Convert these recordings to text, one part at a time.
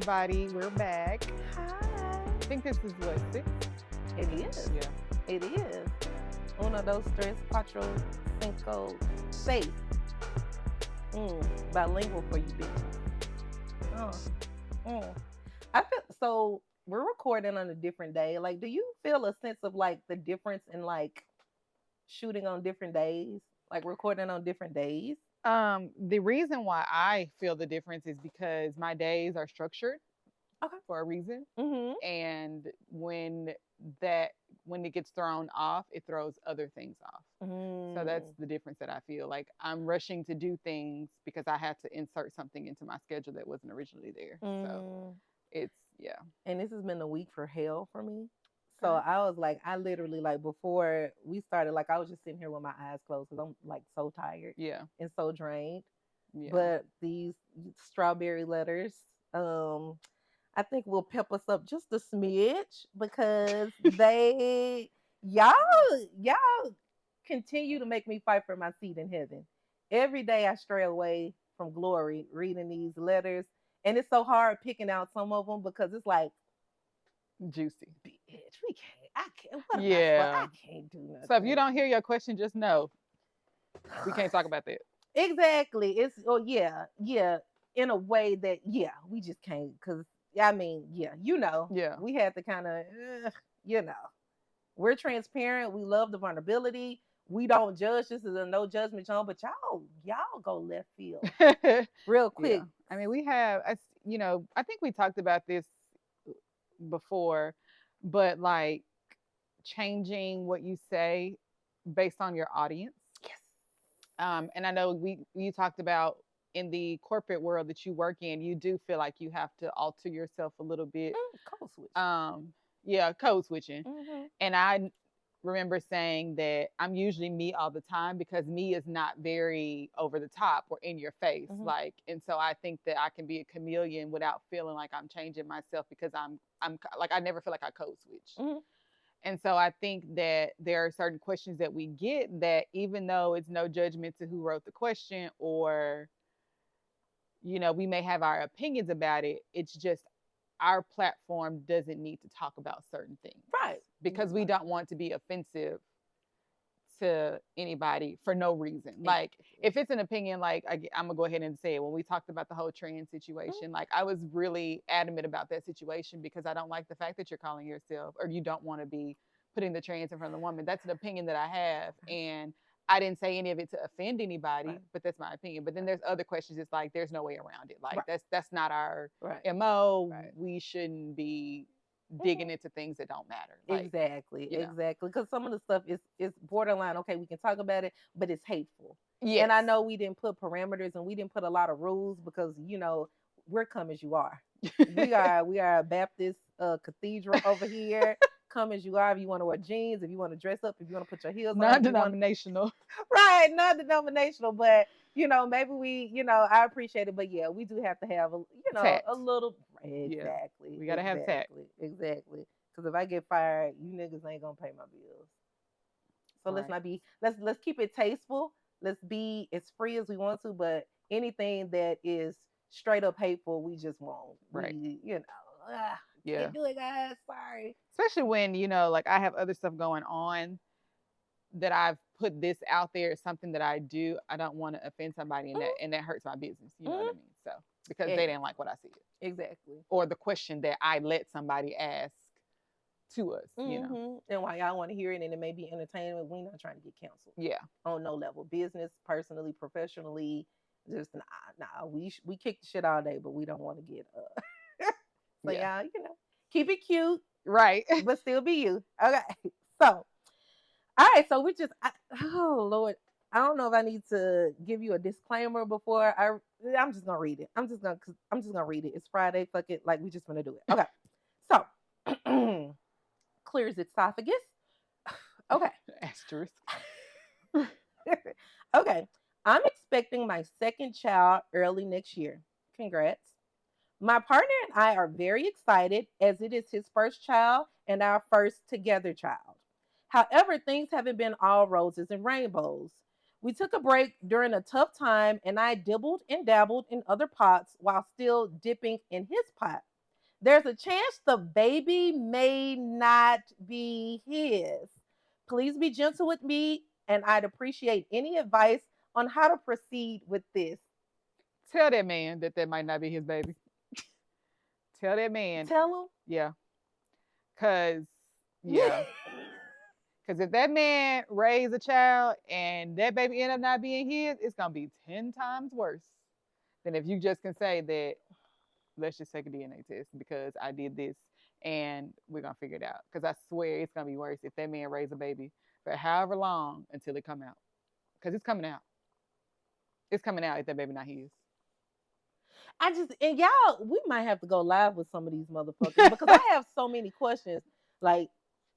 everybody. We're back. Hi. I think this is what, 6? It is. Yeah. It is. Uno, dos, tres, cuatro, cinco, seis. Bilingual for you bitches. I feel so. We're recording on a different day. Like, do you feel a sense of like the difference in like shooting on different days, like recording on different days? The reason why I feel the difference is because my days are structured for a reason. Mm-hmm. And when it gets thrown off, it throws other things off. So that's the difference that I feel. Like I'm rushing to do things because I had to insert something into my schedule that wasn't originally there. So it's, yeah. And this has been a week for hell for me. So I was like, I literally like before we started, like I was just sitting here with my eyes closed because I'm like so tired, and so drained. Yeah. But these strawberry letters, I think will pep us up just a smidge because y'all continue to make me fight for my seat in heaven. Every day I stray away from glory reading these letters, and it's so hard picking out some of them because it's like juicy. Bitch, I can't do nothing. So if you don't hear your question, just know we can't talk about that. Exactly. It's in a way that we just can't, because I mean, we had to kind of we're transparent, we love the vulnerability, we don't judge. This is a no judgment zone, but y'all go left field real quick. I mean, we have, I think we talked about this before, but like changing what you say based on your audience. Yes. And I know you talked about in the corporate world that you work in, you do feel like you have to alter yourself a little bit. Code switching. Code switching. Mm-hmm. And I remember saying that I'm usually me all the time because me is not very over the top or in your face. Mm-hmm. Like, and so I think that I can be a chameleon without feeling like I'm changing myself because I'm like, I never feel like I code switch. Mm-hmm. And so I think that there are certain questions that we get that even though it's no judgment to who wrote the question or, we may have our opinions about it, it's just our platform doesn't need to talk about certain things. Right. Because we don't want to be offensive to anybody for no reason. Like, if it's an opinion, like, I'm going to go ahead and say it. When we talked about the whole trans situation, like, I was really adamant about that situation because I don't like the fact that you're calling yourself, or you don't want to be putting the trans in front of the woman. That's an opinion that I have. And I didn't say any of it to offend anybody, but that's my opinion. But then there's other questions. It's like, there's no way around it. Like, that's not our MO. Right. We shouldn't be digging into things that don't matter. Like, exactly. Because some of the stuff is borderline. Okay, we can talk about it, but it's hateful. Yes. And I know we didn't put parameters and we didn't put a lot of rules because we're come as you are. we are a Baptist cathedral over here. Come as you are. If you want to wear jeans, if you want to dress up, if you want to put your heels on. Non-denominational. Right, non-denominational. But maybe we, I appreciate it. But we do have to have a little. Exactly. We gotta have tact. Exactly. Because if I get fired, you niggas ain't gonna pay my bills. So let's not be. Let's keep it tasteful. Let's be as free as we want to. But anything that is straight up hateful, we just won't. Right. Can't do it, guys. Sorry. Especially when like I have other stuff going on that I've put this out there as something that I do. I don't want to offend somebody, and that hurts my business. You know what I mean? So because they didn't like what I said. Exactly. Or the question that I let somebody ask to us. And why y'all want to hear it, and it may be entertainment. We're not trying to get canceled. Yeah. On no level, business, personally, professionally, just nah. We kick the shit all day, but we don't want to get So y'all, keep it cute, right? But still be you. Okay. So, all right. So we just, oh Lord, I don't know if I need to give you a disclaimer before I'm just gonna read it. I'm just gonna read it. It's Friday. Fuck it. Like we just want to do it. Okay. So, clears esophagus. Okay. Asterisk. Okay. I'm expecting my second child early next year. Congrats. My partner and I are very excited as it is his first child and our first together child. However, things haven't been all roses and rainbows. We took a break during a tough time and I dibbled and dabbled in other pots while still dipping in his pot. There's a chance the baby may not be his. Please be gentle with me, and I'd appreciate any advice on how to proceed with this. Tell that man that might not be his baby. Tell that man. Tell him? Yeah. Cause yeah. Cause if that man raised a child and that baby end up not being his, it's gonna be 10 times worse than if you just can say that let's just take a DNA test because I did this and we're gonna figure it out. Because I swear it's gonna be worse if that man raised a baby for however long until it come out. Because it's coming out. It's coming out if that baby not his. And y'all, we might have to go live with some of these motherfuckers because I have so many questions. Like,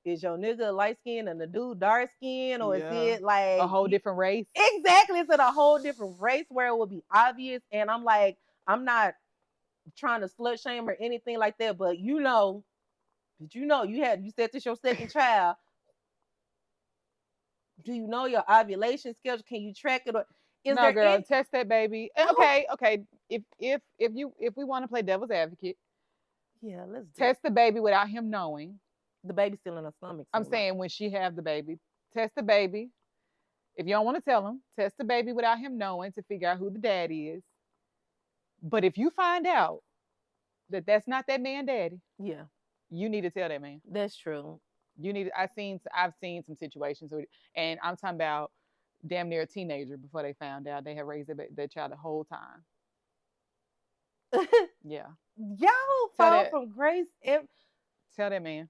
is your nigga light skin and the dude dark skin, or is it like a whole different race? Exactly, it's in a whole different race where it would be obvious. And I'm like, I'm not trying to slut shame or anything like that, but you said this your second child. Do you know your ovulation schedule? Can you track it? Or is no, girl, test that baby. Okay. If we want to play devil's advocate, yeah, let's test the baby without him knowing. The baby's still in her stomach. I'm saying when she have the baby, test the baby. If you don't want to tell him, test the baby without him knowing to figure out who the daddy is. But if you find out that that's not that man daddy, yeah, you need to tell that man. That's true. I've seen some situations with, and I'm talking about damn near a teenager before they found out they had raised their child the whole time. Yeah. Y'all fall from grace. Tell that man.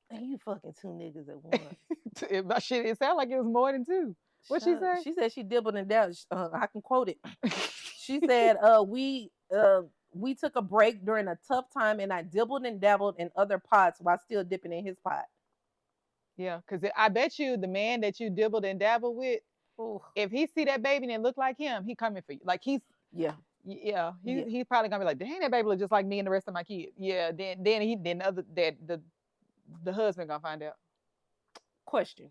And you fucking two niggas at once. Shit, it sounded like it was more than two. What she say? She said she dibbled and dabbled. I can quote it. She said, we took a break during a tough time and I dibbled and dabbled in other pots while still dipping in his pot. Yeah, because I bet you the man that you dibbled and dabbled with, ooh, if he see that baby and it look like him, he coming for you. Like he's he's probably gonna be like, dang, that baby look just like me and the rest of my kids. Yeah, then the husband gonna find out. Question.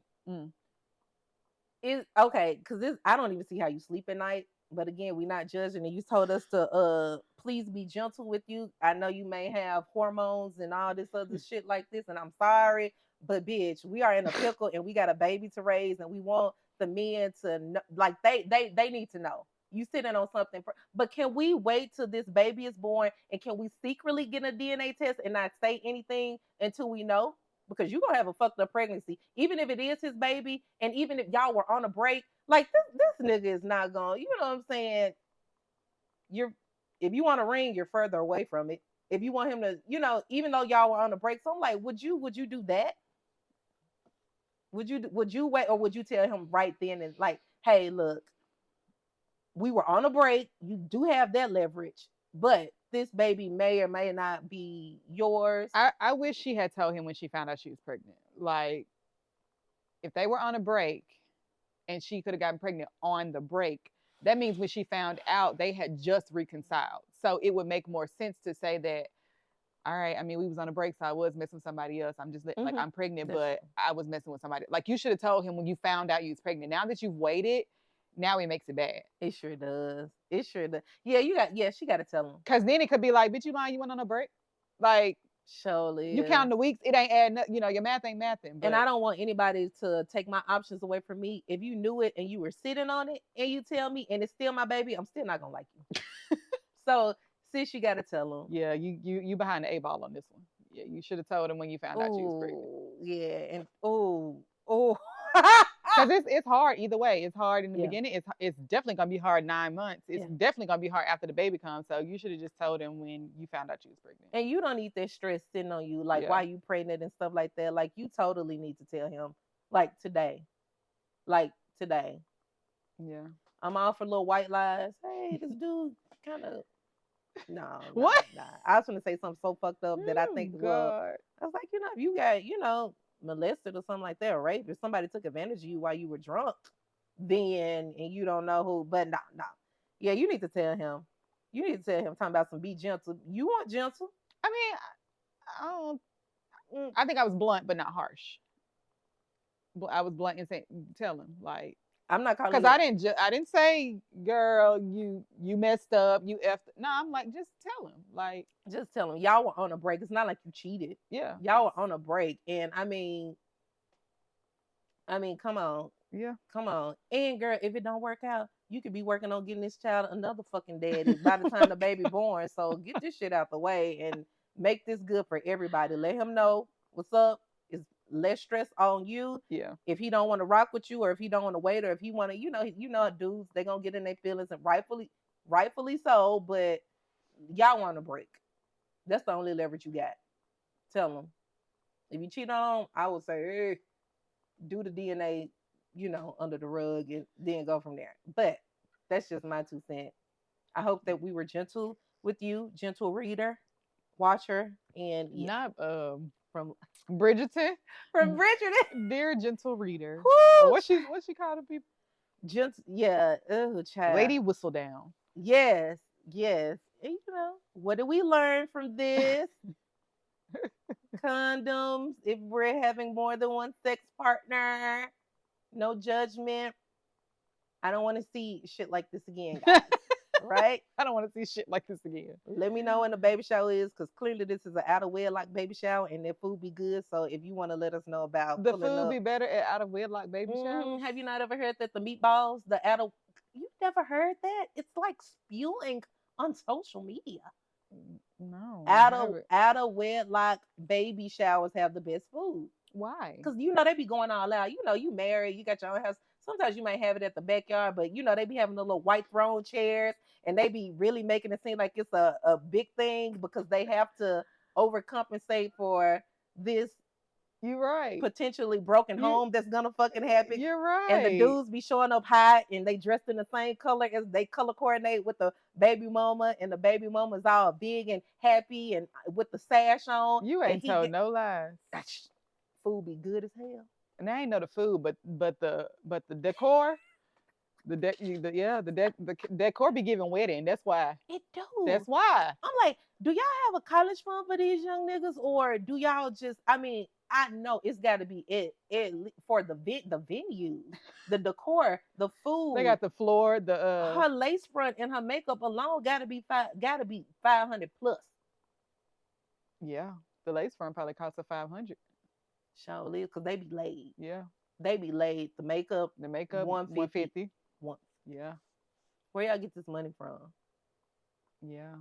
Is okay, because I don't even see how you sleep at night. But again, we're not judging, and you told us to please be gentle with you. I know you may have hormones and all this other shit like this, and I'm sorry, but bitch, we are in a pickle and we got a baby to raise, and we want the men to know, like they need to know. You sitting on something, but can we wait till this baby is born, and can we secretly get a DNA test and not say anything until we know? Because you're gonna have a fucked up pregnancy, even if it is his baby, and even if y'all were on a break, like this nigga is not gonna, you know what I'm saying? If you want a ring, you're further away from it. If you want him to, even though y'all were on a break, so I'm like, would you do that? Would you wait, or would you tell him right then and like, hey, look, we were on a break. You do have that leverage, but this baby may or may not be yours. I wish she had told him when she found out she was pregnant. Like, if they were on a break and she could have gotten pregnant on the break, that means when she found out they had just reconciled. So it would make more sense to say that, all right, I mean, we was on a break, so I was messing with somebody else. I'm just like, I'm pregnant, but I was messing with somebody. Like, you should have told him when you found out you was pregnant. Now that you've waited, now it makes it bad. It sure does. It sure does. Yeah, she got to tell him. Because then it could be like, bitch, you lying, you went on a break? Like, surely. You count the weeks, it ain't adding up, your math ain't mathing. But... And I don't want anybody to take my options away from me. If you knew it and you were sitting on it and you tell me and it's still my baby, I'm still not going to like you. So, sis, you got to tell him. Yeah, you behind the 8 ball on this one. Yeah, you should have told him when you found out you was pregnant. Yeah, and because it's hard either way. It's hard in the beginning. It's definitely gonna be hard 9 months. It's definitely gonna be hard after the baby comes. So you should have just told him when you found out you was pregnant. And you don't need that stress sitting on you, like why you pregnant and stuff like that. Like you totally need to tell him, like today. Yeah, I'm all for little white lies. Hey, this dude kind of. No. What? Nah. I was gonna say something so fucked up that I think. Well, I was like, if you got, molested or something like that, or raped, if somebody took advantage of you while you were drunk, then and you don't know who, but no. Yeah, you need to tell him. Talking about some be gentle. You want gentle? I mean, I think I was blunt but not harsh. I was blunt and saying, tell him like I'm not calling because I didn't say, girl, you messed up, you effed. No, I'm like, just tell him, like, just tell him y'all were on a break. It's not like you cheated. Yeah, y'all were on a break, and I mean, come on, yeah, come on, and girl, if it don't work out, you could be working on getting this child another fucking daddy by the time the baby born. So get this shit out the way and make this good for everybody. Let him know what's up. It's less stress on you. Yeah. If he don't want to rock with you, or if he don't want to wait, or if he want to, dudes, they gonna get in their feelings, and rightfully so. But y'all want to break. That's the only leverage you got. Tell them. If you cheat on them, I would say, hey, do the DNA, under the rug, and then go from there. But that's just my 2 cents. I hope that we were gentle with you, gentle reader, watcher, and not from Bridgerton. From Bridgerton. Dear gentle reader. Woo! What she called the people? Yeah. Oh, child. Lady Whistledown. Yes. And, what did we learn from this? Condoms, if we're having more than one sex partner, no judgment. I don't want to see shit like this again, guys. Right? I don't want to see shit like this again. Let me know when the baby shower is, because clearly this is an out of wedlock baby shower, and their food be good. So if you want to let us know about the food be better at out of wedlock baby shower. Have you not ever heard that the meatballs, you've never heard that? It's like spewing on social media. No. Out of wedlock baby showers have the best food. Why? Because they be going all out. You married, you got your own house. Sometimes you might have it at the backyard, but they be having the little white throne chairs, and they be really making it seem like it's a big thing, because they have to overcompensate for this. You're right. Potentially broken home that's gonna fucking happen. You're right. And the dudes be showing up hot, and they dressed in the same color, as they color coordinate with the baby mama, and the baby mama's all big and happy and with the sash on. You ain't told no lies. Food be good as hell. And I ain't know the food, but the decor, the decor be giving wedding. That's why. It do. That's why. I'm like, do y'all have a college fund for these young niggas, or do y'all just? I mean, I know it's got to be it for the venue, the decor, the food. They got the floor, her lace front and her makeup alone got to be $500 plus. Yeah, the lace front probably cost her $500. Surely, because they be laid. Yeah, they be laid. The makeup $150. Once. Yeah. Where y'all get this money from? Yeah,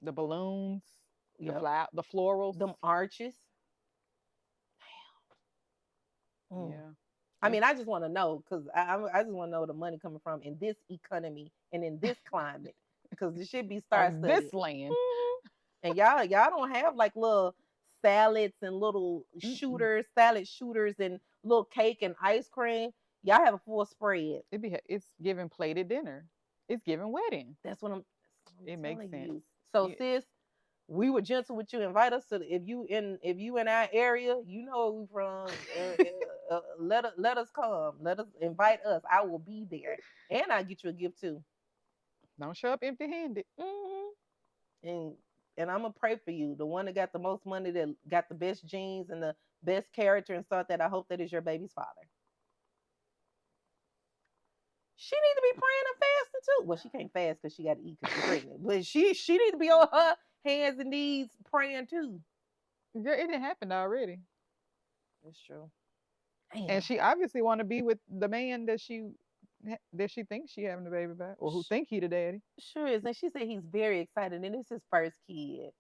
the balloons, the florals, them arches. Damn. Yeah. I mean, I just want to know, because I just want to know where the money coming from in this economy and in this climate, because this should be star-studded. This land. And y'all don't have like little salads and little salad shooters and little cake and ice cream. Y'all have a full spread. It's giving plated dinner. It's giving wedding. That's what I'm it makes sense. You. So sis, we were gentle with you. Invite us to if you in our area, you know where we from. Let us come. Let us invite us. I will be there, and I'll get you a gift too. Don't show up empty-handed. And I'm gonna pray for you. The one that got the most money, that got the best genes and the best character and stuff. That I hope that is your baby's father. She need to be praying and fasting too. Well, she can't fast because she got to eat because she's pregnant. But she need to be on her hands and knees praying too. Girl, it didn't happen already. That's true. Damn. And she obviously want to be with the man that she thinks she having the baby by, or who think he the daddy. Sure is. And she said he's very excited, and it's his first kid.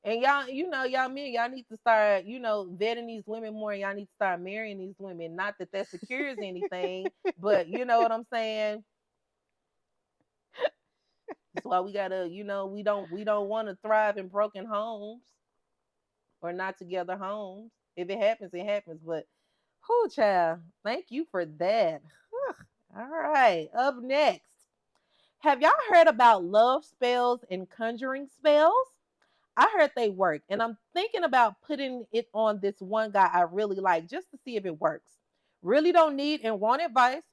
And y'all, y'all men, y'all need to start, vetting these women more. Y'all need to start marrying these women. Not that secures anything, but you know what I'm saying? That's why we gotta, we don't want to thrive in broken homes or not together homes. If it happens, it happens. But, whoo, child, thank you for that. All right, up next. Have y'all heard about love spells and conjuring spells? I heard they work, and I'm thinking about putting it on this one guy I really like, just to see if it works. Really don't need and want advice.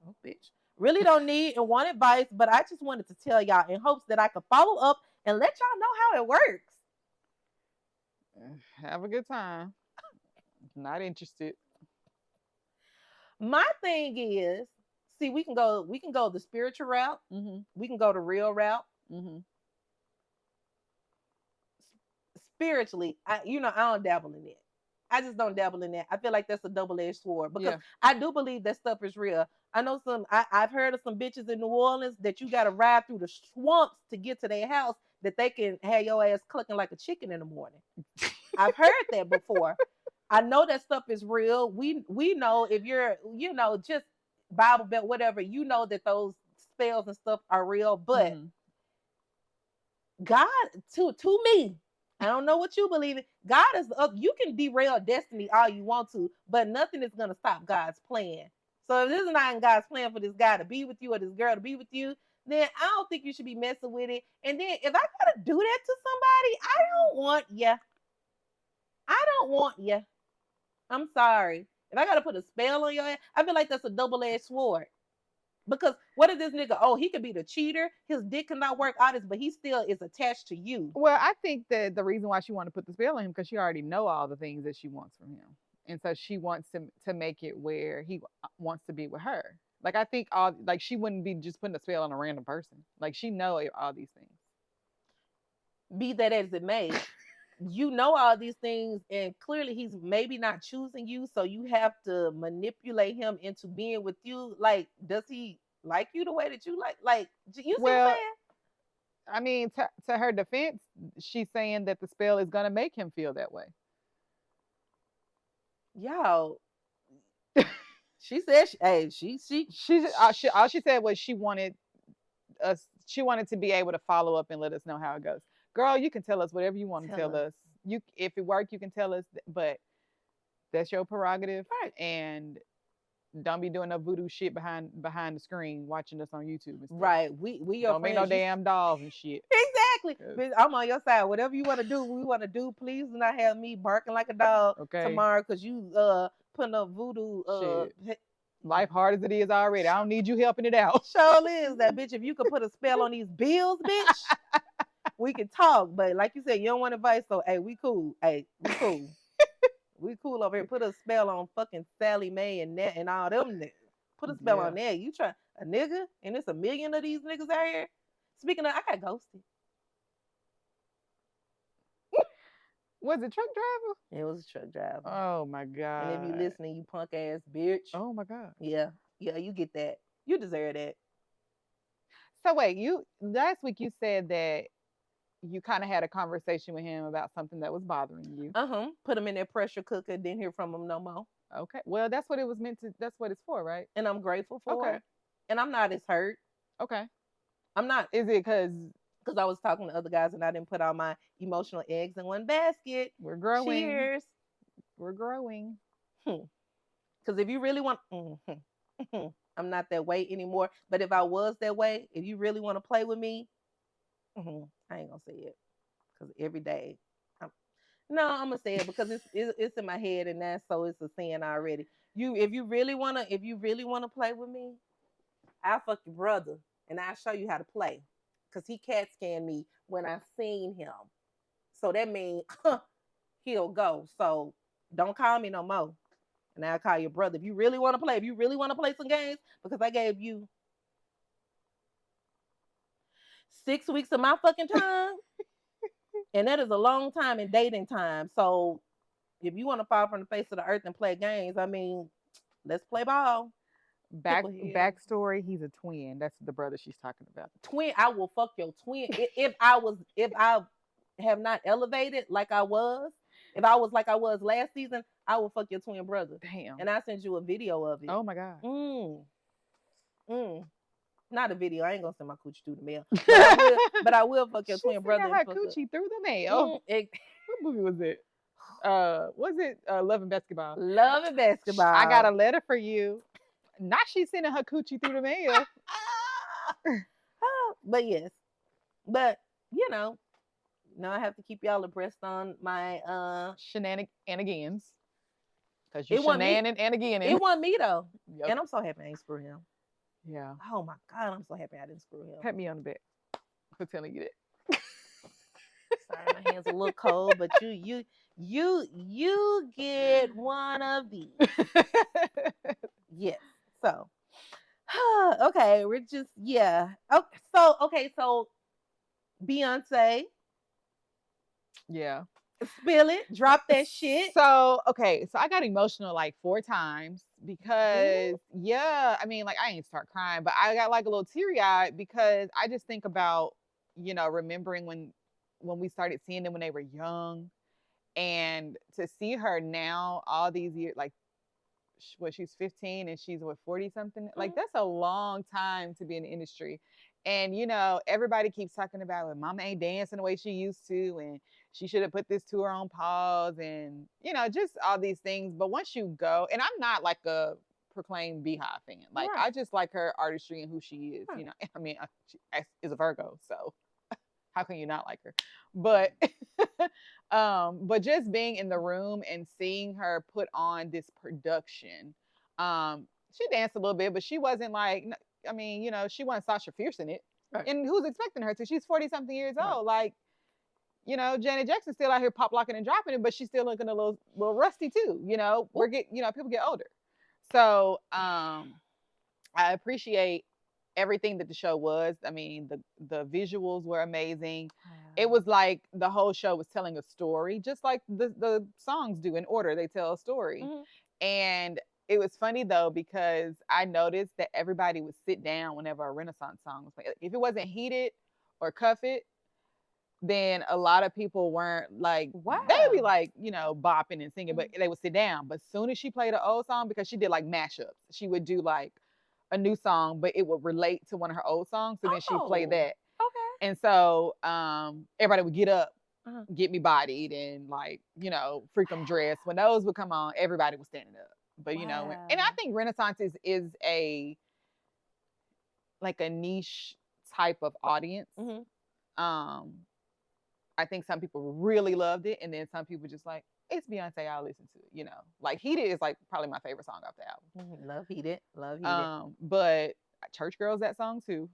Oh, bitch. Really don't need and want advice, but I just wanted to tell y'all in hopes that I could follow up and let y'all know how it works. Have a good time. Not interested. My thing is, See, we can go the spiritual route. We can go the real route. Spiritually, I don't dabble in it. I just don't dabble in that. I feel like that's a double-edged sword because I do believe that stuff is real. I know I've heard of some bitches in New Orleans that you got to ride through the swamps to get to their house that they can have your ass clucking like a chicken in the morning. I've heard that before. I know that stuff is real. We know if you're, just Bible Belt, whatever, that those spells and stuff are real. But God, to me, I don't know what you believe in. God is, you can derail destiny all you want to, but nothing is going to stop God's plan. So if this is not in God's plan for this guy to be with you or this girl to be with you, then I don't think you should be messing with it. And then if I got to do that to somebody, I don't want you. I don't want you. I'm sorry. If I got to put a spell on your head, I feel like that's a double-edged sword. Because what if this nigga, he could be the cheater, his dick cannot work out this, but he still is attached to you. Well, I think that the reason why she wanted to put the spell on him because she already know all the things that she wants from him. And so she wants to make it where he wants to be with her. Like, I think she wouldn't be just putting a spell on a random person. Like, she know all these things. Be that as it may, you know all these things, and clearly he's maybe not choosing you, so you have to manipulate him into being with you. Like, does he like you the way that you like? Like, you see what I'm saying? I mean, to her defense, she's saying that the spell is gonna make him feel that way. Yo, she said, all she said was she wanted to be able to follow up and let us know how it goes. Girl, you can tell us whatever you want to tell us. If it works, you can tell us, but that's your prerogative. Right. And don't be doing no voodoo shit behind the screen watching us on YouTube. Right. We your don't make no damn dolls and shit. Exactly. I'm on your side. Whatever you want to do, we want to do. Please do not have me barking like a dog tomorrow because you putting up voodoo life hard as it is already. I don't need you helping it out. Sure is that bitch. If you could put a spell on these bills, bitch. We can talk, but like you said, you don't want advice, so hey, we cool. Hey, we cool. We cool over here. Put a spell on fucking Sally Mae and all them niggas. Put a spell on there. You try a nigga, and it's a million of these niggas out here. Speaking of, I got ghosted. Was it truck driver? It was a truck driver. Oh my God. And if you listening, you punk ass bitch. Oh my God. Yeah, you get that. You deserve that. So wait, last week you said that you kind of had a conversation with him about something that was bothering you. Put him in that pressure cooker, didn't hear from him no more. Okay. Well, that's what it was meant to, that's what it's for, right? And I'm grateful for it. And I'm not as hurt. Okay. I'm not. Is it because I was talking to other guys and I didn't put all my emotional eggs in one basket? We're growing. Cheers. We're growing. Because if you really want, I'm not that way anymore. But if I was that way, if you really want to play with me, I ain't gonna say it because every day, I'm gonna say it because it's in my head and it's a sin already. If you really wanna play with me, I'll fuck your brother and I'll show you how to play because he cat scanned me when I seen him, so that means he'll go. So don't call me no more, and I'll call your brother if you really want to play. If you really want to play some games, because I gave you 6 weeks of my fucking time. And that is a long time in dating time. So if you want to fall from the face of the earth and play games, I mean, let's play ball. Backstory, he's a twin. That's the brother she's talking about. Twin, I will fuck your twin. if I have not elevated like I was, if I was like I was last season, I will fuck your twin brother. Damn. And I send you a video of it. Oh my God. Not a video. I ain't gonna send my coochie through the mail. But I will fuck your twin brother. Her coochie through the mail. What movie was it? Was it Love and Basketball? Love and Basketball. I got a letter for you. Not she's sending her coochie through the mail. But yes. But now I have to keep y'all abreast on my shenanigans. Because you're shenanigans and again. It wasn't me though. Yep. And I'm so happy I ain't screw him. Yeah. Oh my God, I'm so happy I didn't screw him. Pat me on the back for telling you that. Sorry, my hands a little cold, but you get one of these. Yes. So Okay, we're just Oh, so Beyonce. Yeah. Spill it. Drop that shit. So I got emotional like 4 times because I mean, like I ain't start crying, but I got like a little teary eyed because I just think about remembering when we started seeing them when they were young, and to see her now all these years, like she's 15 and she's 40 something, like that's a long time to be in the industry. And everybody keeps talking about when mama ain't dancing the way she used to, and she should have put this tour on pause, and just all these things. But once you go, and I'm not like a proclaimed Beehive fan, like I just like her artistry and who she is. I mean, she is a Virgo, so how can you not like her? But but just being in the room and seeing her put on this production, she danced a little bit, but she wasn't like, I mean, she wasn't Sasha Fierce in it. Right. And who's expecting her to? She's 40 something years old. Like, Janet Jackson's still out here pop locking and dropping it, but she's still looking a little rusty too. We're people get older. So I appreciate everything that the show was. I mean, the visuals were amazing. It was like the whole show was telling a story, just like the songs do in order. They tell a story. And it was funny though, because I noticed that everybody would sit down whenever a Renaissance song was played. If it wasn't Heated or Cuff It, then a lot of people weren't like, they'd be like, bopping and singing, but they would sit down. But as soon as she played an old song, because she did like mashups, she would do like a new song, but it would relate to one of her old songs. So then she'd play that. Okay. And so everybody would get up, Get Me Bodied, and like, Freak 'em Dress. When those would come on, everybody was standing up. But and I think Renaissance is a like a niche type of audience. I think some people really loved it, and then some people just like, it's Beyonce, I'll listen to it. Like Heated is like probably my favorite song off the album. Love Heated. But Church Girl's that song too.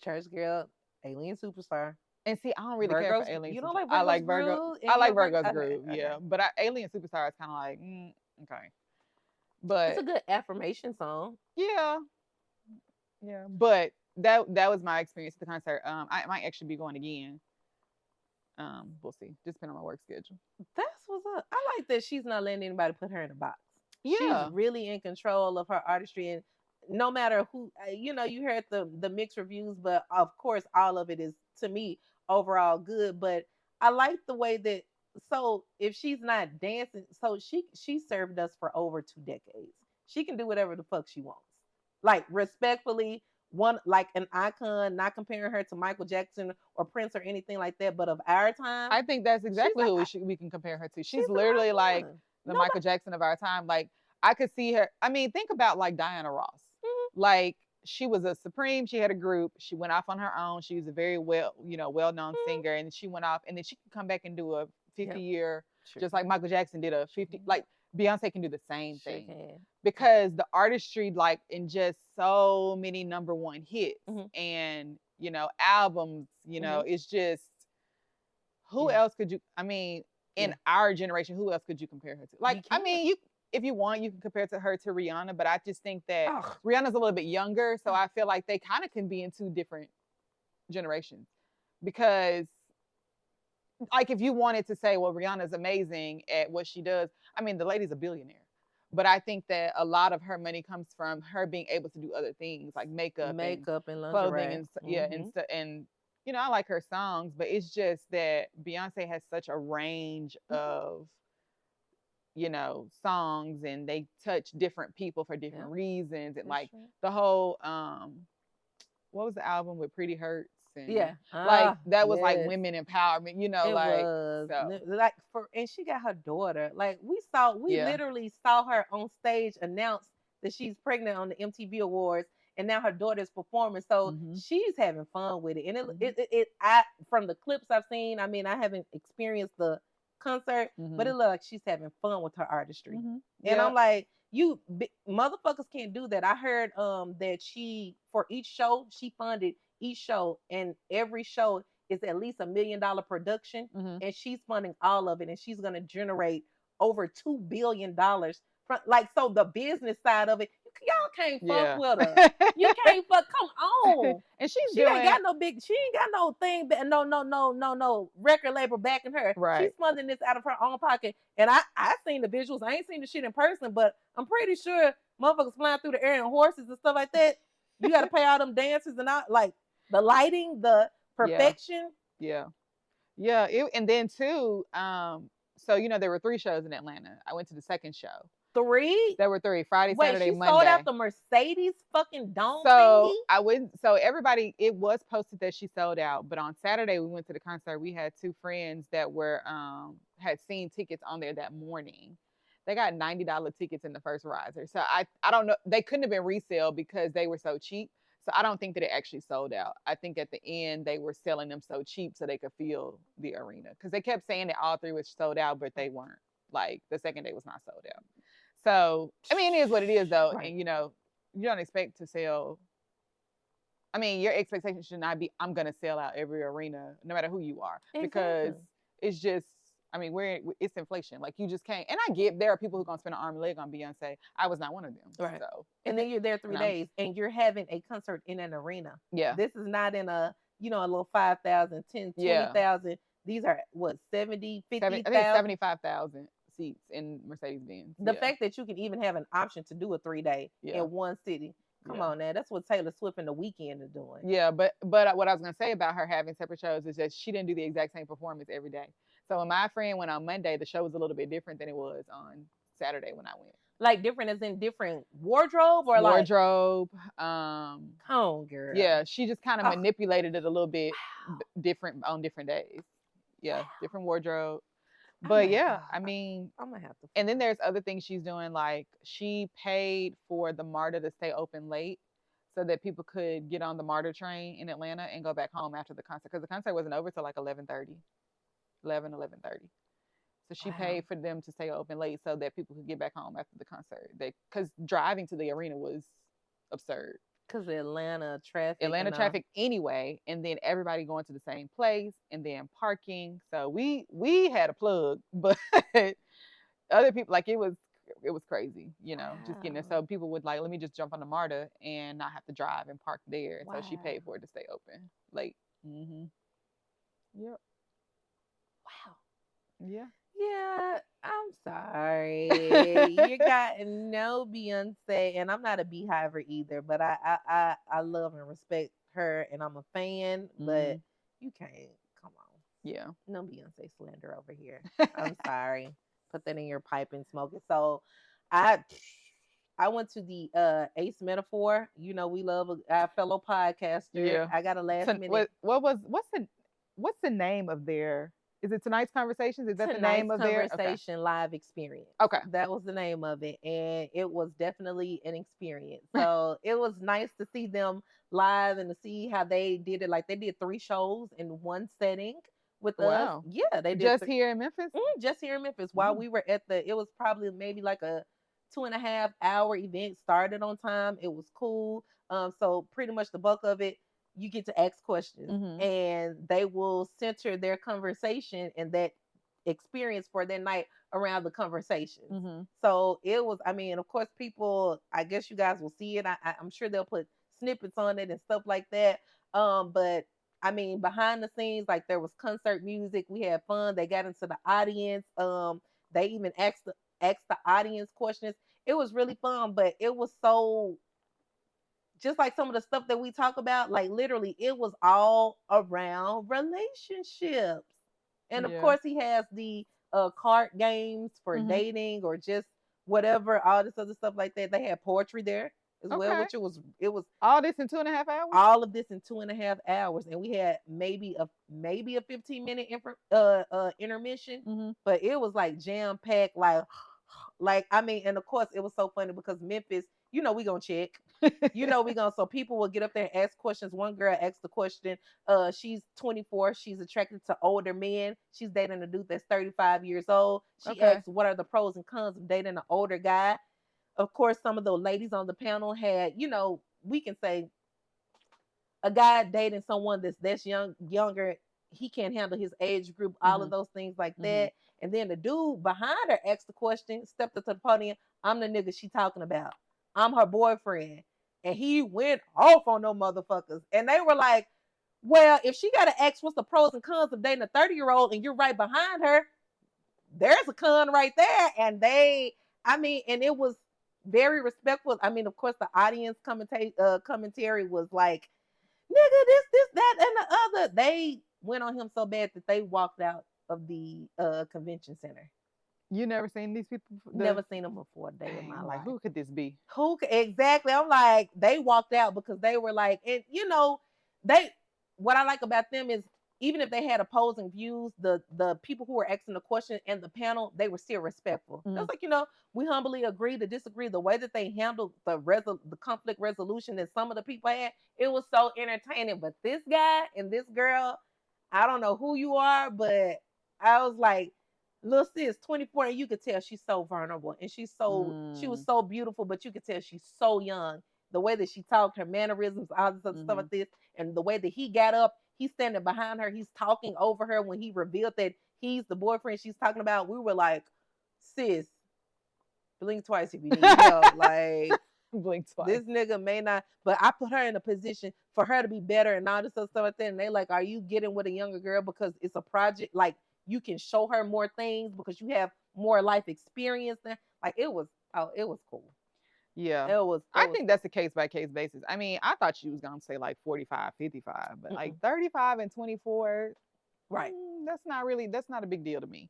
Church Girl, Alien Superstar. And see, I don't really care for Alien. You don't like Virgo's I like Virgo. Groove? I like Virgo's Groove, yeah. But Alien Superstar is kind of like, okay. But it's a good affirmation song. Yeah. But that was my experience at the concert. I might actually be going again. We'll see. Just depending on my work schedule. That's what's up. I like that she's not letting anybody put her in a box. Yeah. She's really in control of her artistry, and no matter who, you heard the mixed reviews, but of course all of it is, to me, overall good. But I like the way that, so if she's not dancing, so she served us for over 2 decades. She can do whatever the fuck she wants. Like, respectfully, one, like an icon, not comparing her to Michael Jackson or Prince or anything like that, but of our time. I think that's exactly who we can compare her to. She's literally like the Michael Jackson of our time. Like, I could see her. I mean, think about like Diana Ross. Like, she was a Supreme. She had a group. She went off on her own. She was a very well-known singer, and she went off, and then she could come back and do a 50-year, just like Michael Jackson did a 50. Like, Beyonce can do the same thing because the artistry, like, in just so many #1 hits and albums. It's just, who else could you? I mean, in our generation, who else could you compare her to? Like, I mean, if you want, you can compare to her to Rihanna, but I just think that Rihanna's a little bit younger, so I feel like they kind of can be in 2 different generations. Because, like, if you wanted to say, well, Rihanna's amazing at what she does, I mean, the lady's a billionaire. But I think that a lot of her money comes from her being able to do other things, like makeup and clothing, and I like her songs, but it's just that Beyonce has such a range of songs, and they touch different people for different reasons. And like the whole what was the album with Pretty Hurts? And like that was like women empowerment, and she got her daughter. Like, we literally saw her on stage announce that she's pregnant on the MTV Awards, and now her daughter's performing. So she's having fun with it. And I from the clips I've seen, I mean, I haven't experienced the concert, but it looks like she's having fun with her artistry. And I'm like, you motherfuckers can't do that. I heard that she, for each show, she funded each show, and every show is at least $1 million production, and she's funding all of it, and she's going to generate over $2 billion from, like, so the business side of it, you y'all can't fuck with her. You can't fuck. Come on. And she ain't got no big. She ain't got no thing. No record label backing her. Right. She's funding this out of her own pocket. And I seen the visuals. I ain't seen the shit in person, but I'm pretty sure motherfuckers flying through the air and horses and stuff like that. You got to pay all them dancers and all, like the lighting, the perfection. Yeah. And then too, so there were 3 shows in Atlanta. I went to the second show. 3? There were 3. Friday, Saturday, Monday. Sold out the Mercedes fucking dome thingy? So everybody, it was posted that she sold out, but on Saturday we went to the concert. We had 2 friends that were had seen tickets on there that morning. They got $90 tickets in the first riser. So I don't know. They couldn't have been resale because they were so cheap. So I don't think that it actually sold out. I think at the end they were selling them so cheap so they could fill the arena, because they kept saying that all 3 was sold out, but they weren't. Like the second day was not sold out. So I mean, it is what it is, though. Right. And you don't expect to sell. I mean, your expectation should not be, I'm gonna sell out every arena, no matter who you are, because it's just. I mean, it's inflation. Like, you just can't. And I get there are people who are going to spend an arm and leg on Beyonce. I was not one of them. Right. So. And then you're there 3 days and you're having a concert in an arena. Yeah. This is not in a little 5,000, 10, 20,000. These are what, 70, 50,000? I think 75,000 seats in Mercedes-Benz. The fact that you can even have an option to do a 3-day in one city. Come on now. That's what Taylor Swift and The Weeknd are doing. Yeah, but what I was going to say about her having separate shows is that she didn't do the exact same performance every day. So when my friend went on Monday, the show was a little bit different than it was on Saturday when I went. Like different as in different wardrobe or wardrobe? Come on, girl. Yeah, she just kind of manipulated it a little bit different on different days. Yeah, different wardrobe. But I mean, I'm gonna have to. And then there's other things she's doing, like she paid for the MARTA to stay open late so that people could get on the MARTA train in Atlanta and go back home after the concert, because the concert wasn't over till like 11:30. So she paid for them to stay open late so that people could get back home after the concert. Because driving to the arena was absurd. Because Atlanta traffic. Traffic anyway, and then everybody going to the same place, and then parking. So we had a plug, but other people, like, it was crazy, just getting there. So people would like, let me just jump on the MARTA and not have to drive and park there. Wow. So she paid for it to stay open late. Mm-hmm. Yep. Wow. Yeah. Yeah, I'm sorry. You got no Beyonce, and I'm not a beehiver either, but I love and respect her, and I'm a fan, but you can't. Come on. Yeah. No Beyonce slander over here. I'm sorry. Put that in your pipe and smoke it. So I went to the Ace Metaphor. We love our fellow podcaster. Yeah. I got a last minute. What's the name of their? Is it Tonight's Conversations? Is that the name of their Conversation Live Experience? Okay. That was the name of it. And it was definitely an experience. So it was nice to see them live and to see how they did it. Like, they did 3 shows in one setting with us. Yeah, they did. Just here in Memphis? Just here in Memphis. While we were it was probably maybe like a 2.5 hour event, started on time. It was cool. So pretty much the bulk of it, you get to ask questions, and they will center their conversation and that experience for their night around the conversation. So it was, I mean, of course, people, I guess you guys will see it. I'm sure they'll put snippets on it and stuff like that. But I mean, behind the scenes, like, there was concert music. We had fun. They got into the audience. They even asked the audience questions. It was really fun, but it was so, just like some of the stuff that we talk about, like, literally it was all around relationships. And of course he has the card games for dating or just whatever, all this other stuff like that. They had poetry there as well, which it was all this in 2.5 hours. All of this in 2.5 hours, and we had maybe a 15-minute intermission, but it was like jam packed, like I mean, and of course it was so funny because Memphis, we gonna check, so people will get up there and ask questions. One girl asked the question, she's 24, she's attracted to older men, she's dating a dude that's 35 years old. She asked, what are the pros and cons of dating an older guy? Of course, some of the ladies on the panel had, we can say a guy dating someone that's younger, he can't handle his age group, all of those things like that. And then the dude behind her asked the question, stepped up to the podium, I'm the nigga she talking about. I'm her boyfriend. And he went off on them motherfuckers. And they were like, well, if she got to ask what's the pros and cons of dating a 30-year-old and you're right behind her, there's a con right there. And and it was very respectful. I mean, of course, the audience commentary was like, nigga, this, that, and the other. They went on him so bad that they walked out of the convention center. You never seen these people? Never seen them before a day in my life. Who could this be? Exactly. I'm like, they walked out because they were like, and what I like about them is even if they had opposing views, the people who were asking the question and the panel, they were still respectful. Mm-hmm. It's like, we humbly agree to disagree. The way that they handled the conflict resolution that some of the people had, it was so entertaining. But this guy and this girl, I don't know who you are, but I was like, little sis, 24, and you could tell she's so vulnerable, and she was so beautiful, but you could tell she's so young. The way that she talked, her mannerisms, all this other stuff like this, and the way that he got up, he's standing behind her, he's talking over her when he revealed that he's the boyfriend she's talking about. We were like, sis, blink twice if you need help. Like, blink twice. This nigga may not, but I put her in a position for her to be better and all this other stuff like that. And they like, are you getting with a younger girl because it's a project? Like, you can show her more things because you have more life experience than, like, it was cool. Yeah. I think that's a case by case basis. I mean, I thought she was going to say like 45, 55, but like 35 and 24, right. That's not a big deal to me.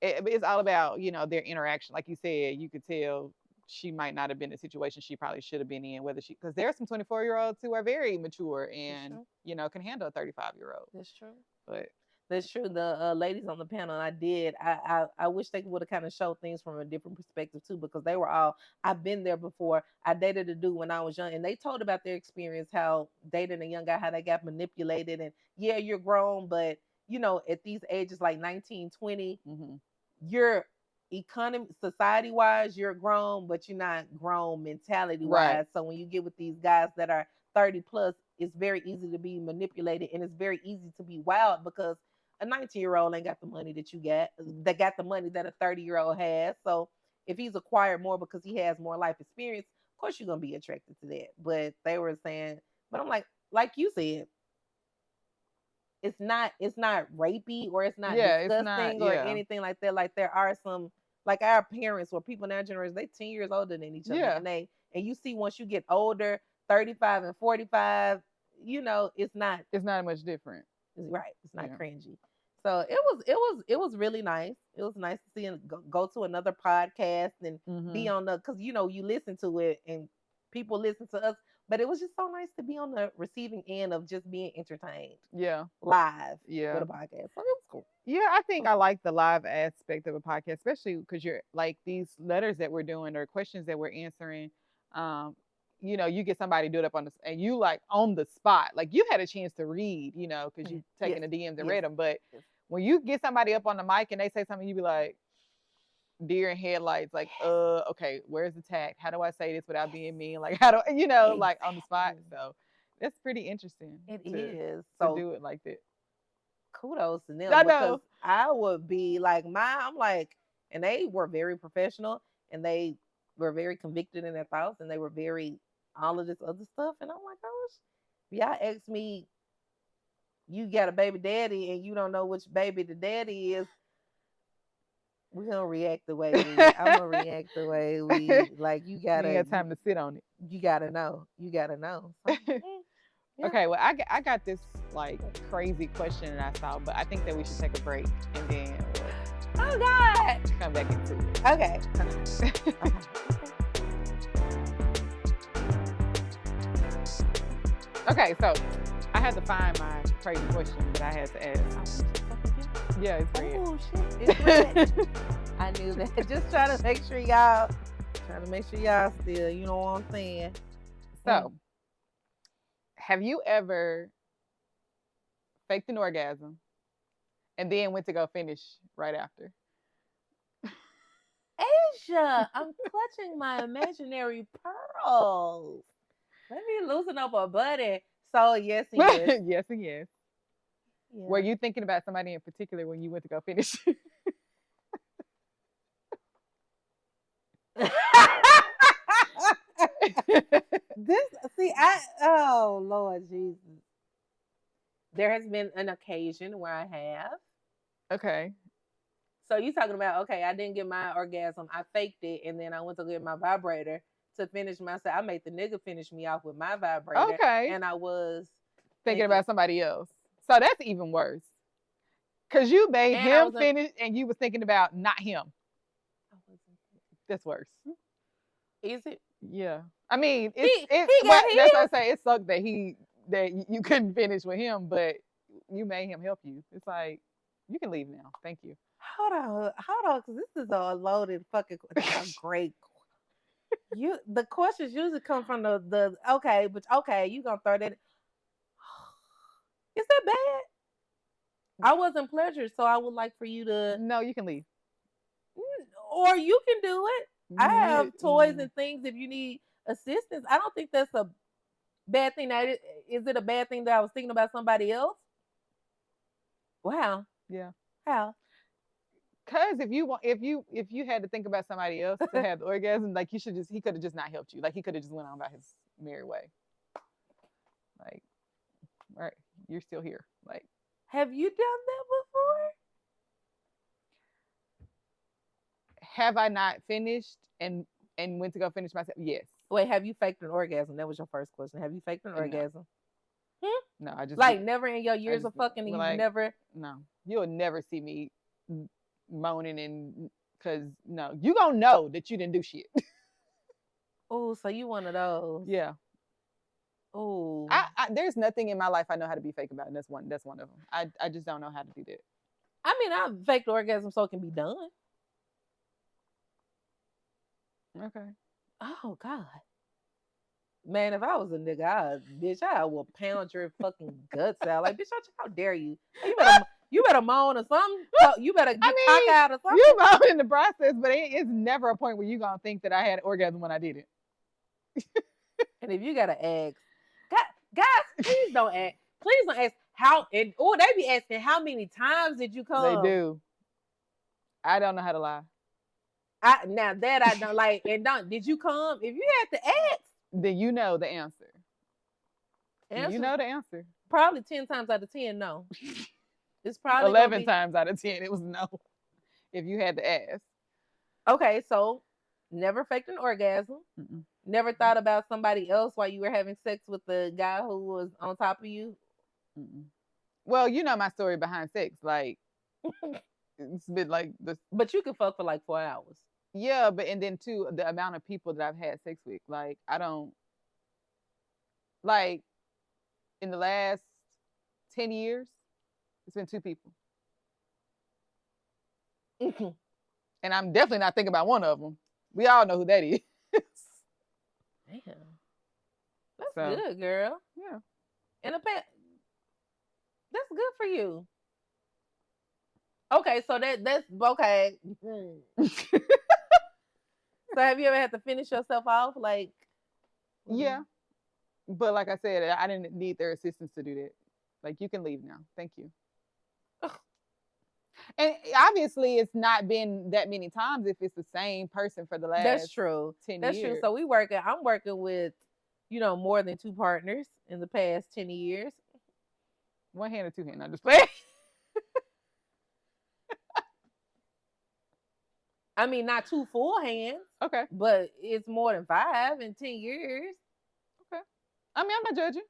It's all about, their interaction. Like you said, you could tell she might not have been in a situation she probably should have been in, because there are some 24-year-olds who are very mature and, can handle a 35-year-old. That's true. But that's true. The ladies on the panel, I wish they would have kind of showed things from a different perspective too, because they were all, I've been there before. I dated a dude when I was young, and they told about their experience, how dating a young guy, how they got manipulated. And yeah, you're grown, but at these ages, like 19, 20, you're society-wise, you're grown, but you're not grown mentality-wise. Right. So when you get with these guys that are 30 plus, it's very easy to be manipulated, and it's very easy to be wild because a 19-year-old ain't got the money that you got. That got the money that a 30-year-old has. So if he's acquired more because he has more life experience, of course you're gonna be attracted to that. But they were saying, but I'm like you said, it's not rapey or it's not disgusting or anything like that. Like there are some, like our parents or people in our generation, they 10 years older than each other, and you see once you get older, 35 and 45, it's not much different. Right, it's not cringy. So it was really nice. It was nice to see him go to another podcast and be on because you listen to it and people listen to us, but it was just so nice to be on the receiving end of just being entertained. Yeah, live. Yeah, with a podcast. So it was cool. Yeah, I think I like the live aspect of a podcast, especially because you're like these letters that we're doing or questions that we're answering. You get somebody do it up and you like on the spot, like you had a chance to read, because you taken the DMs and read them. But when you get somebody up on the mic and they say something, you be like, deer in headlights, like, okay, where's the tact? How do I say this without being mean? Like, how do like on the spot? So that's pretty interesting. It is to do it like that. Kudos to them. I know. I would be like, I'm like, and they were very professional and they were very convicted in their thoughts and they were very all of this other stuff. And I'm like, gosh, y'all ask me, you got a baby daddy and you don't know which baby the daddy is. We're going to react the way I'm going to react the way like, you got to. You got time to sit on it. You got to know. So, yeah. Okay, well, I got this like crazy question that I saw, but I think that we should take a break and then oh God, come back into it. Okay. Okay, so I had to find my crazy question that I had to ask. Yeah, it's red. Oh shit, it's red. I knew that. Just trying to make sure y'all still, you know what I'm saying? So, have you ever faked an orgasm and then went to go finish right after? Asia, I'm clutching my imaginary pearls. Let me loosen up a buddy. So yes and yes. Yes and yes. Yeah. Were you thinking about somebody in particular when you went to go finish? Oh Lord Jesus. There has been an occasion where I have. Okay. So you talking about, okay, I didn't get my orgasm. I faked it, and then I went to get my vibrator to finish myself. I made the nigga finish me off with my vibrator. Okay. And I was thinking about somebody else. So that's even worse. Because you made him finish, and you was thinking about not him. That's worse. Is it? Yeah. I mean, that's what I say. It sucked that you couldn't finish with him, but you made him help you. It's like, you can leave now. Thank you. Hold on, because this is a loaded fucking. It's a great. The questions usually come from the okay, but okay, you gonna throw that? Is that bad? I wasn't pleasured, so I would like for you to. No, you can leave. Or you can do it. I have toys and things if you need assistance. I don't think that's a bad thing. Is it a bad thing that I was thinking about somebody else? Wow. Yeah. How? Because if you had to think about somebody else to have the orgasm, like he could have just not helped you. Like he could have just went on about his merry way. Like, all right, you're still here. Like, have you done that before? Have I not finished and went to go finish myself? Yes. Wait, have you faked an orgasm? That was your first question. Have you faked an orgasm? No, I just like never in your years of fucking. You've never. No, you'll never see me moaning and because no, you gonna know that you didn't do shit. Oh, so you one of those? Yeah. Oh, there's nothing in my life I know how to be fake about, and that's one of them. I just don't know how to do that. I mean, I've faked orgasm so it can be done. Okay. Oh God, man! If I was a nigga, I would pound your fucking guts out. Like, bitch, how dare you? You better moan or something. You better get cock out or something. You moan in the process, but it's never a point where you gonna think that I had an orgasm when I did it. And if you gotta ask, guys, please don't ask. Please don't ask how. And they be asking how many times did you come? They do. I don't know how to lie. Now that I don't like, and did you come? If you had to ask, then you know the answer. You know the answer. Probably 10 times out of 10, no. It's probably 11 times out of 10, it was no. If you had to ask. Okay, so never faked an orgasm. Mm-mm. Never thought about somebody else while you were having sex with the guy who was on top of you. Mm-mm. Well, you know my story behind sex. Like, it's been like this. But you can fuck for like 4 hours. Yeah, but and then too, the amount of people that I've had sex with, like, I don't, like, in the last 10 years, it's been 2 people. Mm-hmm. And I'm definitely not thinking about one of them. We all know who that is. Damn. That's good, girl. Yeah. And that's good for you. Okay, so that's okay. So have you ever had to finish yourself off? Like, yeah. But like I said, I didn't need their assistance to do that. Like, you can leave now. Thank you. And obviously, it's not been that many times if it's the same person for the last. That's true. 10 That's years. true. So I'm working with, more than 2 partners in the past 10 years. 1 hand or 2 hands? I'm just playing. I mean, not 2 full hands. Okay. But it's more than 5 in 10 years. Okay. I mean, I'm not judging.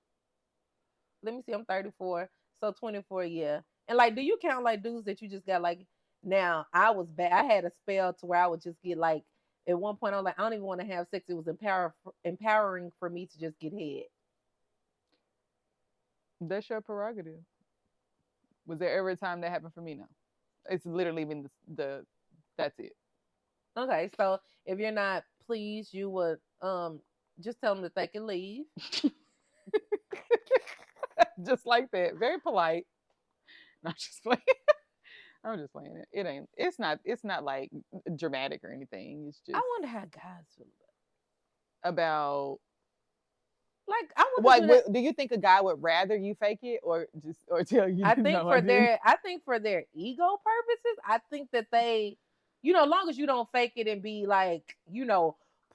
Let me see. I'm 34. So 24, yeah. And like, do you count like dudes that you just got like, now I was bad. I had a spell to where I would just get like, at one point I was like, I don't even want to have sex. It was empowering for me to just get head. That's your prerogative. Was there ever a time that happened for me? No. It's literally been that's it. Okay, so if you're not pleased, you would just tell them that they can leave. Just like that. Very polite. Not just playing. I'm just playing it. It ain't. It's not like dramatic or anything. It's just. I wonder how guys feel about. Like, I would. Do you think a guy would rather you fake it or tell you? I think for their ego purposes, I think that they, as long as you don't fake it and be like,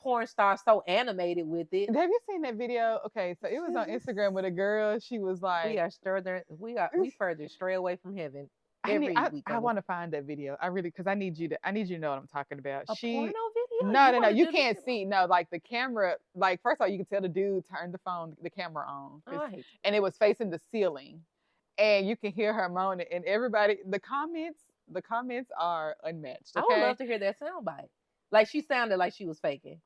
porn star so animated with it. Have you seen that video? Okay, so it was on Instagram with a girl. She was like, we further stray away from heaven. I want to find that video. I really, because I need you to know what I'm talking about. A porno video? No, you can't see. No, like the camera, like first of all, you can tell the dude turned the camera on, and it was facing the ceiling, and you can hear her moaning, and everybody, the comments are unmatched. Okay? I would love to hear that soundbite. Like she sounded like she was faking.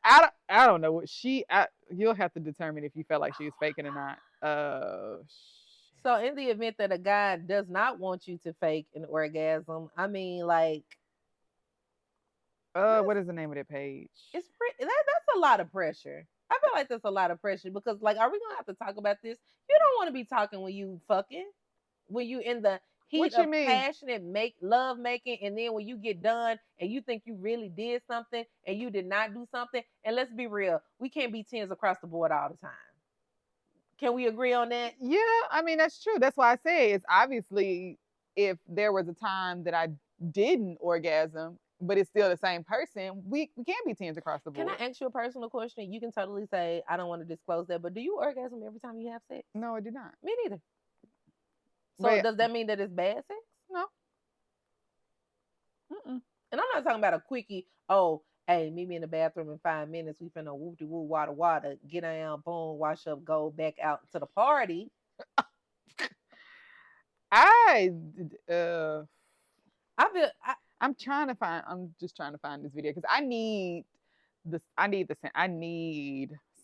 I don't know what you'll have to determine if you felt like she was faking or not. So in the event that a guy does not want you to fake an orgasm, I mean, like, what is the name of that page? It's that's a lot of pressure. I feel like that's a lot of pressure because, like, are we gonna have to talk about this? You don't want to be talking when you fucking, when you in the heat of passionate love making, and then when you get done and you think you really did something and you did not do something. And let's be real, we can't be 10s across the board all the time. Can we agree on that? Yeah, I mean, that's true. That's why I say it's obviously if there was a time that I didn't orgasm, but it's still the same person, we can't be 10s across the board. Can I ask you a personal question? You can totally say, I don't want to disclose that, but do you orgasm every time you have sex? No, I do not. Me neither. So does that mean that it's bad sex? No. And I'm not talking about a quickie, oh, hey, meet me in the bathroom in 5 minutes. We finna whoop-de-woo, water, get down, boom, wash up, go back out to the party. I'm just trying to find this video because I need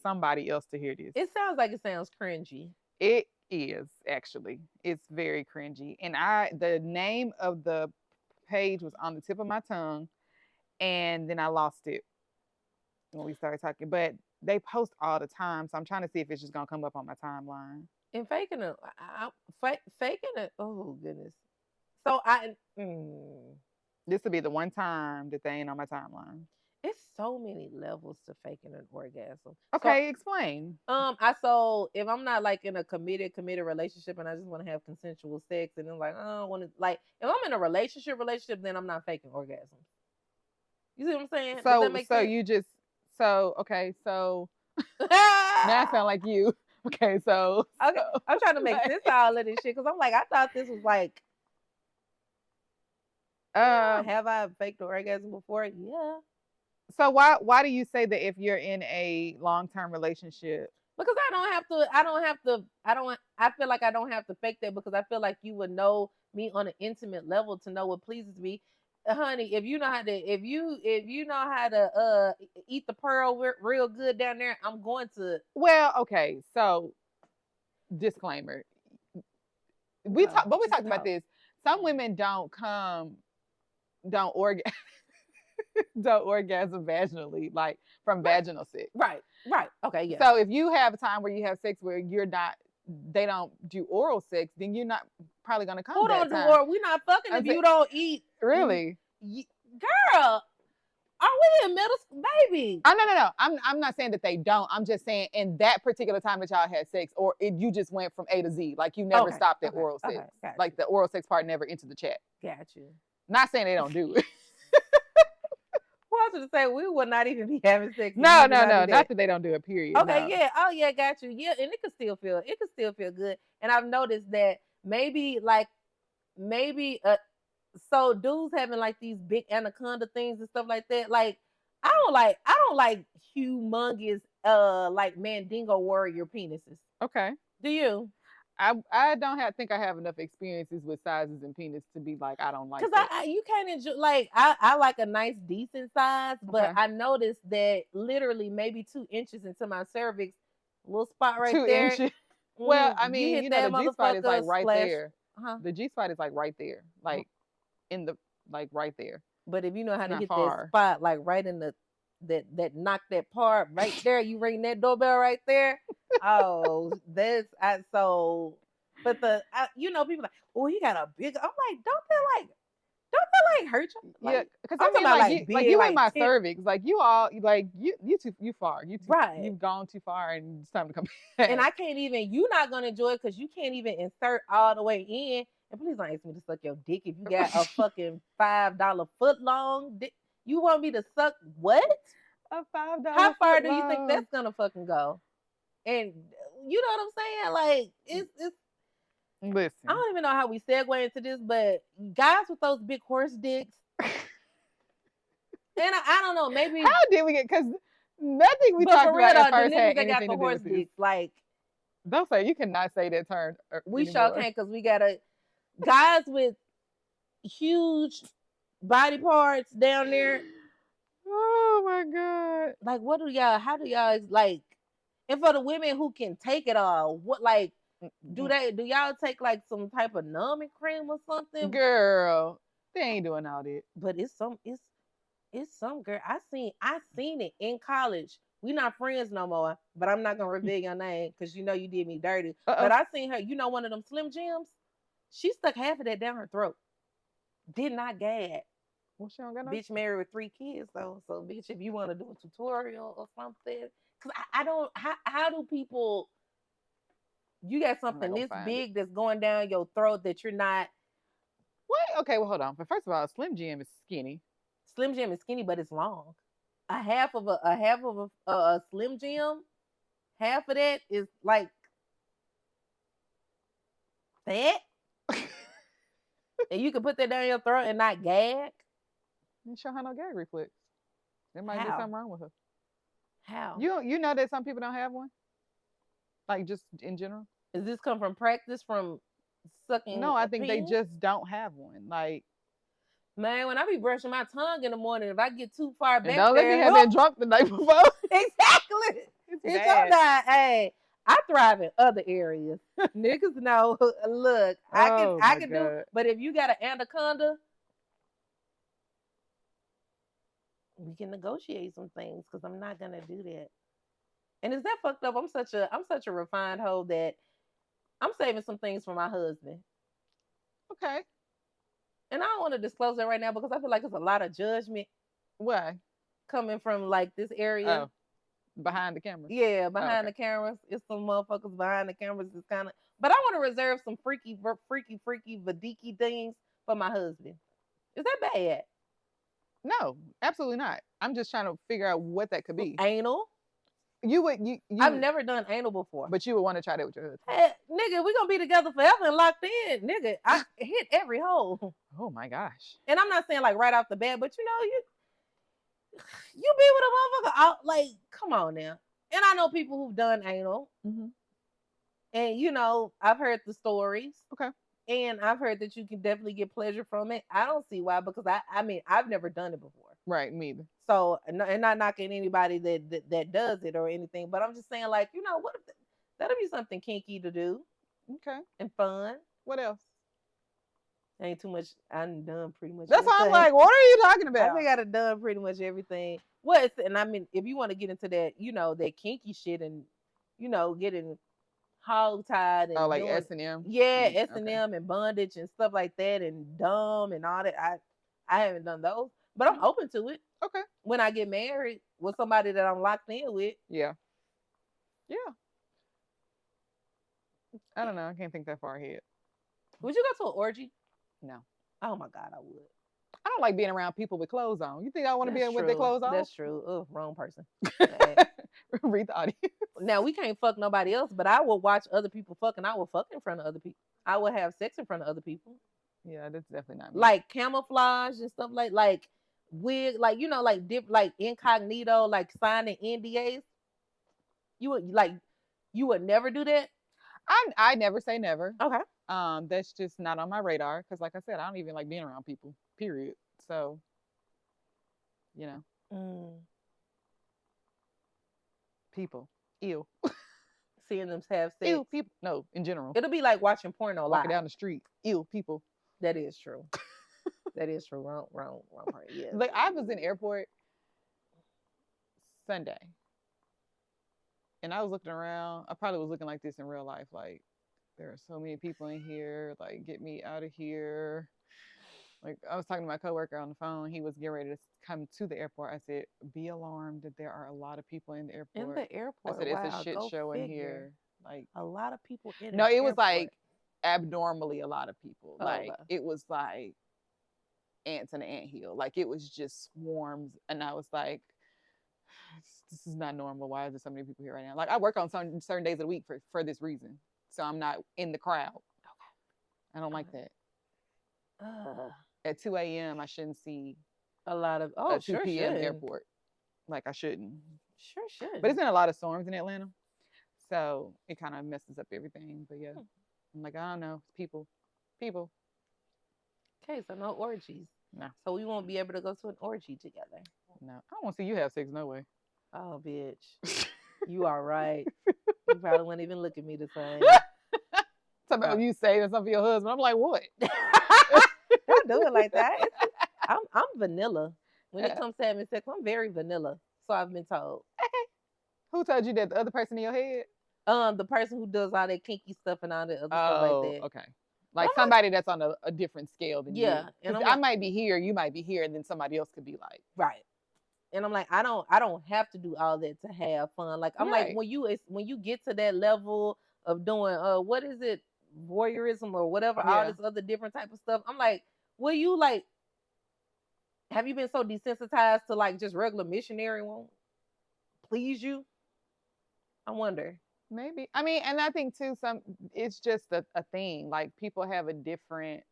somebody else to hear this. It sounds like it sounds cringy. It is actually. It's very cringy. And the name of the page was on the tip of my tongue, and then I lost it when we started talking. But they post all the time, so I'm trying to see if it's just gonna come up on my timeline. And faking it. Oh goodness. So this will be the one time that they ain't on my timeline. It's so many levels to faking an orgasm. Okay, explain. So if I'm not like in a committed relationship and I just want to have consensual sex, and I'm like, I don't want to, like, if I'm in a relationship, then I'm not faking orgasms. You see what I'm saying? So now I sound like you. Okay, so I'm trying to make sense of all of this shit because I'm like, I thought this was like, have I faked an orgasm before? Yeah. So why do you say that if you're in a long-term relationship? Because I feel like I don't have to fake that because I feel like you would know me on an intimate level to know what pleases me. Honey, if you know how to eat the pearl real good down there, I'm going to. Well, okay, so disclaimer. We talked about this. Some women don't orgasm vaginally, like from vaginal sex. Right. Okay, yeah. So if you have a time where you have sex where they don't do oral sex, then you're not probably gonna come. Who don't do oral? We're not fucking if you don't eat. Really? Girl, are we in middle school, baby? Oh, no. I'm not saying that they don't. I'm just saying in that particular time that y'all had sex, or you just went from A to Z, like you never stopped at oral sex. Like the oral sex part never entered the chat. Got you. Not saying they don't do it. Well, I was going to say we would not even be having sex. No, not that they don't do it. Period. Okay, no. Yeah. Oh, yeah, got you. Yeah, and it could still feel good. And I've noticed that maybe so dudes having like these big anaconda things and stuff like that. Like I don't like humongous like Mandingo warrior penises. Okay. Do you? I don't think I have enough experiences with sizes and penis to be like I don't like. Because you can't enjoy, like I like a nice decent size, but I noticed that literally maybe 2 inches into my cervix, little spot right 2 there. Inches. Well, I mean, the G spot is like right there. The G spot is like right there, like right there. But if you know how to hit that spot, like right in the that knock that part right there, you ring that doorbell right there. Oh, but people like, oh, he got a big. I'm like, don't that hurt you? Like, yeah, because I mean, like you in my cervix, like you all, like you far, right. You've gone too far, and it's time to come back. And I can't even. You're not gonna enjoy it because you can't even insert all the way in. And please don't ask me to suck your dick if you got a fucking $5 foot long dick. You want me to suck what? A $5. How far do you think that's gonna fucking go? And you know what I'm saying? Like it's. Listen, I don't even know how we segue into this, but guys with those big horse dicks. And I don't know, maybe how did we get? Because nothing we talked about at first had anything got the to do horse with dicks. Like, don't say you cannot say that term. We sure can't, because we got guys with huge body parts down there. Oh my god! Like, what do y'all? How do y'all like? And for the women who can take it all, what like do y'all take like some type of numbing cream or something? Girl, they ain't doing all that. But it's some girl. I seen it in college. We not friends no more, but I'm not gonna reveal your name because you know you did me dirty. But I seen her, you know, one of them Slim Jims. She stuck half of that down her throat. Did not gag. Well, she don't got no. Bitch married with 3 kids though. So bitch, if you want to do a tutorial or something, because I don't. How do people? You got something this big that's going down your throat that you're not. What? Okay, well hold on. But first of all, Slim Jim is skinny. Slim Jim is skinny, but it's long. A half of a Slim Jim, half of that is like that. And you can put that down your throat and not gag. You sure have no gag reflex. There might be something wrong with her. How? You know that some people don't have one? Like just in general? Does this come from practice, from sucking? No, I think they just don't have one. Like, man, when I be brushing my tongue in the morning, if I get too far back, don't let me have been drunk the night before. Exactly. It's bad. Hey, I thrive in other areas. Niggas know. Look, I can do. But if you got an anaconda, we can negotiate some things, because I'm not gonna do that. And is that fucked up? I'm such a refined hoe that I'm saving some things for my husband. Okay. And I don't want to disclose that right now because I feel like it's a lot of judgment. Why? Coming from like this area. Oh, behind the camera. Yeah, behind the cameras. It's some motherfuckers behind the cameras. It's kind of. But I want to reserve some freaky vadiki things for my husband. Is that bad? No, absolutely not. I'm just trying to figure out what that could be. Anal. I've never done anal before. But you would want to try that with your husband. Hey, nigga, we gonna be together forever and locked in. Nigga, I hit every hole. Oh my gosh. And I'm not saying like right off the bat, but you know, you be with a motherfucker out, like, come on now. And I know people who've done anal. Mm-hmm. And you know, I've heard the stories. Okay. And I've heard that you can definitely get pleasure from it. I don't see why, because I mean, I've never done it before. Right, me either. So, and not knocking anybody that does it or anything, but I'm just saying, like, you know, what if that'll be something kinky to do. Okay. And fun. What else? Ain't too much. I'm done pretty much. That's why I'm like, what are you talking about? I think I've done pretty much everything. Well, and I mean, if you want to get into that, you know, that kinky shit and, you know, getting hogtied and like S&M. Yeah, S&M and bondage and stuff like that, and dumb and all that. I haven't done those, but I'm open to it. Okay. When I get married with somebody that I'm locked in with. Yeah. Yeah. I don't know. I can't think that far ahead. Would you go to an orgy? No. Oh my God, I would. I don't like being around people with clothes on. You think I want to be with their clothes on? That's true. Oh, wrong person. Read the audience. Now, we can't fuck nobody else, but I will watch other people fuck, and I will fuck in front of other people. I will have sex in front of other people. Yeah, that's definitely not me. Like camouflage and stuff like wig, like, you know, like like incognito, like signing NDAs. You would never do that? I never say never. Okay. That's just not on my radar, because like I said, I don't even like being around people, period. So, you know. People. Ew. Seeing them have sex. Ew, people. No, in general. It'll be like watching porno live. Walking down the street. Ew, people. That is true. That is true. Wrong part. Yeah. Like, I was in airport Sunday, and I was looking around. I probably was looking like this in real life. Like, there are so many people in here. Like, get me out of here. Like, I was talking to my coworker on the phone. He was getting ready to come to the airport. I said, be alarmed that there are a lot of people in the airport. In the airport? I said, it's a shit show in here. Like, a lot of people in No, it was like abnormally a lot of people. Like, it was like ants in an anthill. Like, it was just swarms. And I was like, this is not normal. Why is there so many people here right now? Like, I work on certain days of the week for this reason. So I'm not in the crowd. Okay. I don't like that. At 2 a.m., I shouldn't see a lot of, 2 p.m. airport. Like, I shouldn't. Sure should. But it's been a lot of storms in Atlanta. So it kind of messes up everything. But yeah, I'm like, I don't know. It's people. Okay, so no orgies. No. So we won't be able to go to an orgy together. No. I don't want to see you have sex, no way. Oh, bitch. You are right. You probably wouldn't even look at me the same. Talking about you saving something for your husband. I'm like, what? Don't do it like that. I'm vanilla. When it comes to having sex, I'm very vanilla. So I've been told. Who told you that? The other person in your head? The person who does all that kinky stuff and all that other stuff like that. Okay. Like somebody that's on a different scale than you. Yeah. And I might be here, you might be here, and then somebody else could be like. Right. And I'm like, I don't have to do all that to have fun. Like, I'm like, when you get to that level of doing what is it, voyeurism or whatever, all this other different type of stuff, I'm like, will you like, have you been so desensitized to like just regular missionary won't please you? I wonder. Maybe. I mean, and I think too, it's just a thing. Like, people have a different,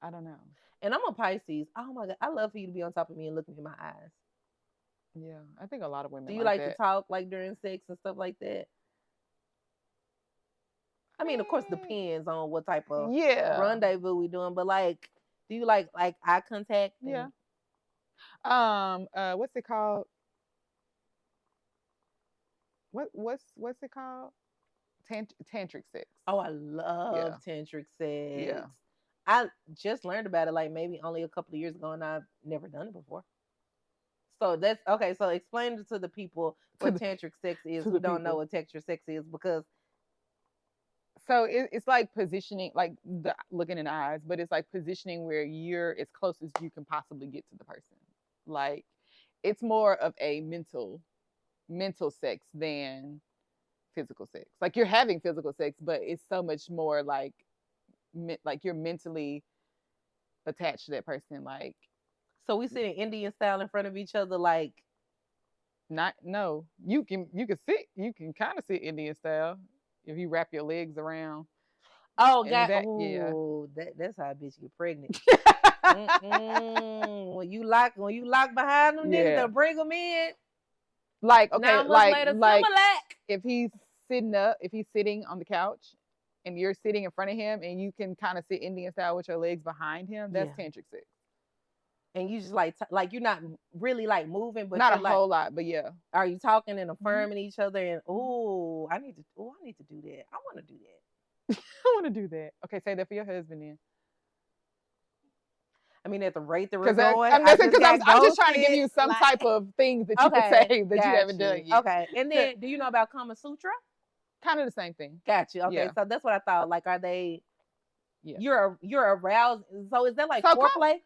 I don't know. And I'm a Pisces. Oh my God. I love for you to be on top of me and look me in my eyes. Yeah. I think a lot of women do you like to talk like during sex and stuff like that? I mean, of course, depends on what type of rendezvous we doing, but like, do you like eye contact? Yeah. What's it called? What's it called? Tantric sex. Oh, I love tantric sex. Yeah. I just learned about it like maybe only a couple of years ago, and I've never done it before. So that's okay. So explain it to the people what tantric sex is who don't know what tantric sex is, because. So it's like positioning, like looking in the eyes, but it's like positioning where you're as close as you can possibly get to the person. Like, it's more of a mental sex than physical sex. Like, you're having physical sex, but it's so much more like you're mentally attached to that person. Like, so we sitting Indian style in front of each other, like. You can sit. You can kind of sit Indian style. If you wrap your legs around. Oh, God. That's how a bitch get pregnant. When you lock behind them niggas to bring them in. Like, okay, like if he's sitting on the couch and you're sitting in front of him and you can kind of sit Indian style with your legs behind him, that's tantric sex. And you just like you're not really like moving, but not a whole lot, but yeah. Are you talking and affirming each other? And I need to do that. I want to do that. I want to do that. Okay, say that for your husband then. I mean, at the rate that we're going, I'm just trying to give you some type of things that you can say that you haven't done yet. Okay, and then do you know about Kama Sutra? Kind of the same thing. Got you. Okay, so that's what I thought. Like, are they? Yeah. You're aroused. So is that like foreplay?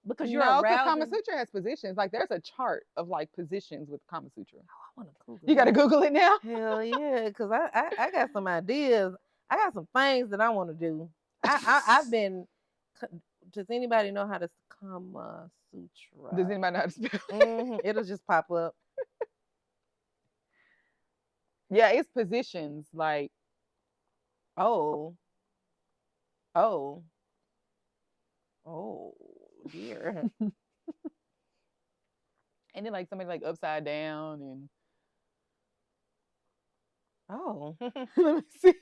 Because you're aroused. Kama Sutra has positions. Like, there's a chart of like positions with Kama Sutra. Oh, I want to Google. You got to Google it now. Hell yeah, because I got some ideas. I got some things that I want to do. I've been. Does anybody know how to Kama Sutra? Does anybody know how to spell? It'll just pop up. Yeah, it's positions like. Oh dear. And then like somebody like upside down and. Oh. Let me see.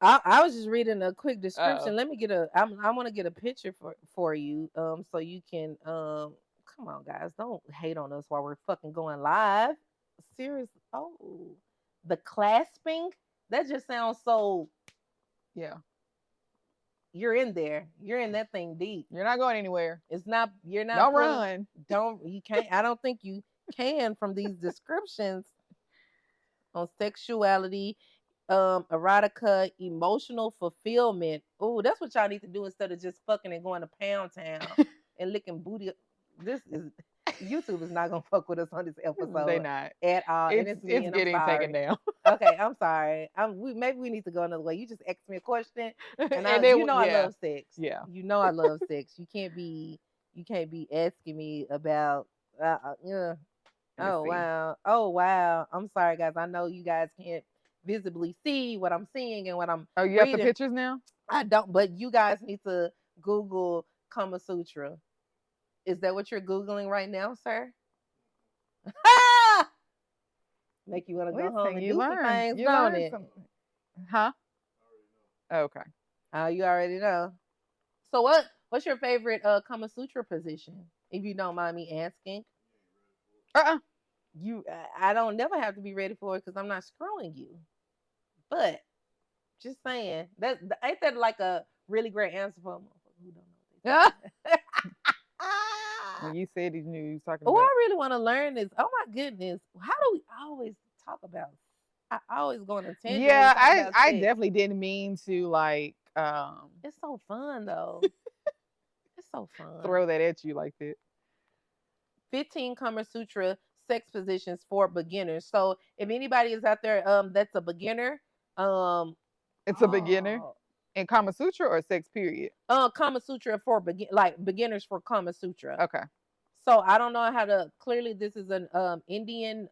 I was just reading a quick description. Let me get I want to get a picture for you, so you can come on, guys, don't hate on us while we're fucking going live. Seriously, the clasping, that just sounds so. Yeah. You're in there. You're in that thing deep. You're not going anywhere. It's not. You're not. Don't run. You can't. I don't think you can from these descriptions on sexuality. Erotica, emotional fulfillment. Oh, that's what y'all need to do instead of just fucking and going to Pound Town and licking booty. YouTube is not gonna fuck with us on this episode. They not at all. It's getting taken down. Okay, I'm sorry. Maybe we need to go another way. You just asked me a question, and I love sex. Yeah, you know I love sex. You can't be You can't be asking me about. Yeah. Oh see. wow. Oh wow. I'm sorry, guys. I know you guys can't visibly see what I'm seeing and what I'm. Oh, you have the pictures now? I don't. But you guys need to Google Kama Sutra. Is that what you're Googling right now, sir? Make you want to go home and do some things, don't it? Huh? Okay. You already know. So what's your favorite Kama Sutra position? If you don't mind me asking. I don't never have to be ready for it because I'm not screwing you. But just saying that ain't that like a really great answer for a motherfucker who don't know. When you said you knew you was talking about. What I really want to learn is, oh my goodness, how do we always talk about? I always go on a tangent. Yeah, I definitely didn't mean to like. It's so fun though. It's so fun. Throw that at you like that. 15 Kama Sutra sex positions for beginners. So if anybody is out there, that's a beginner. It's a beginner in Kama Sutra or sex period. Kama Sutra for beginners for Kama Sutra. Okay. So I don't know how to. Clearly, this is an Indian,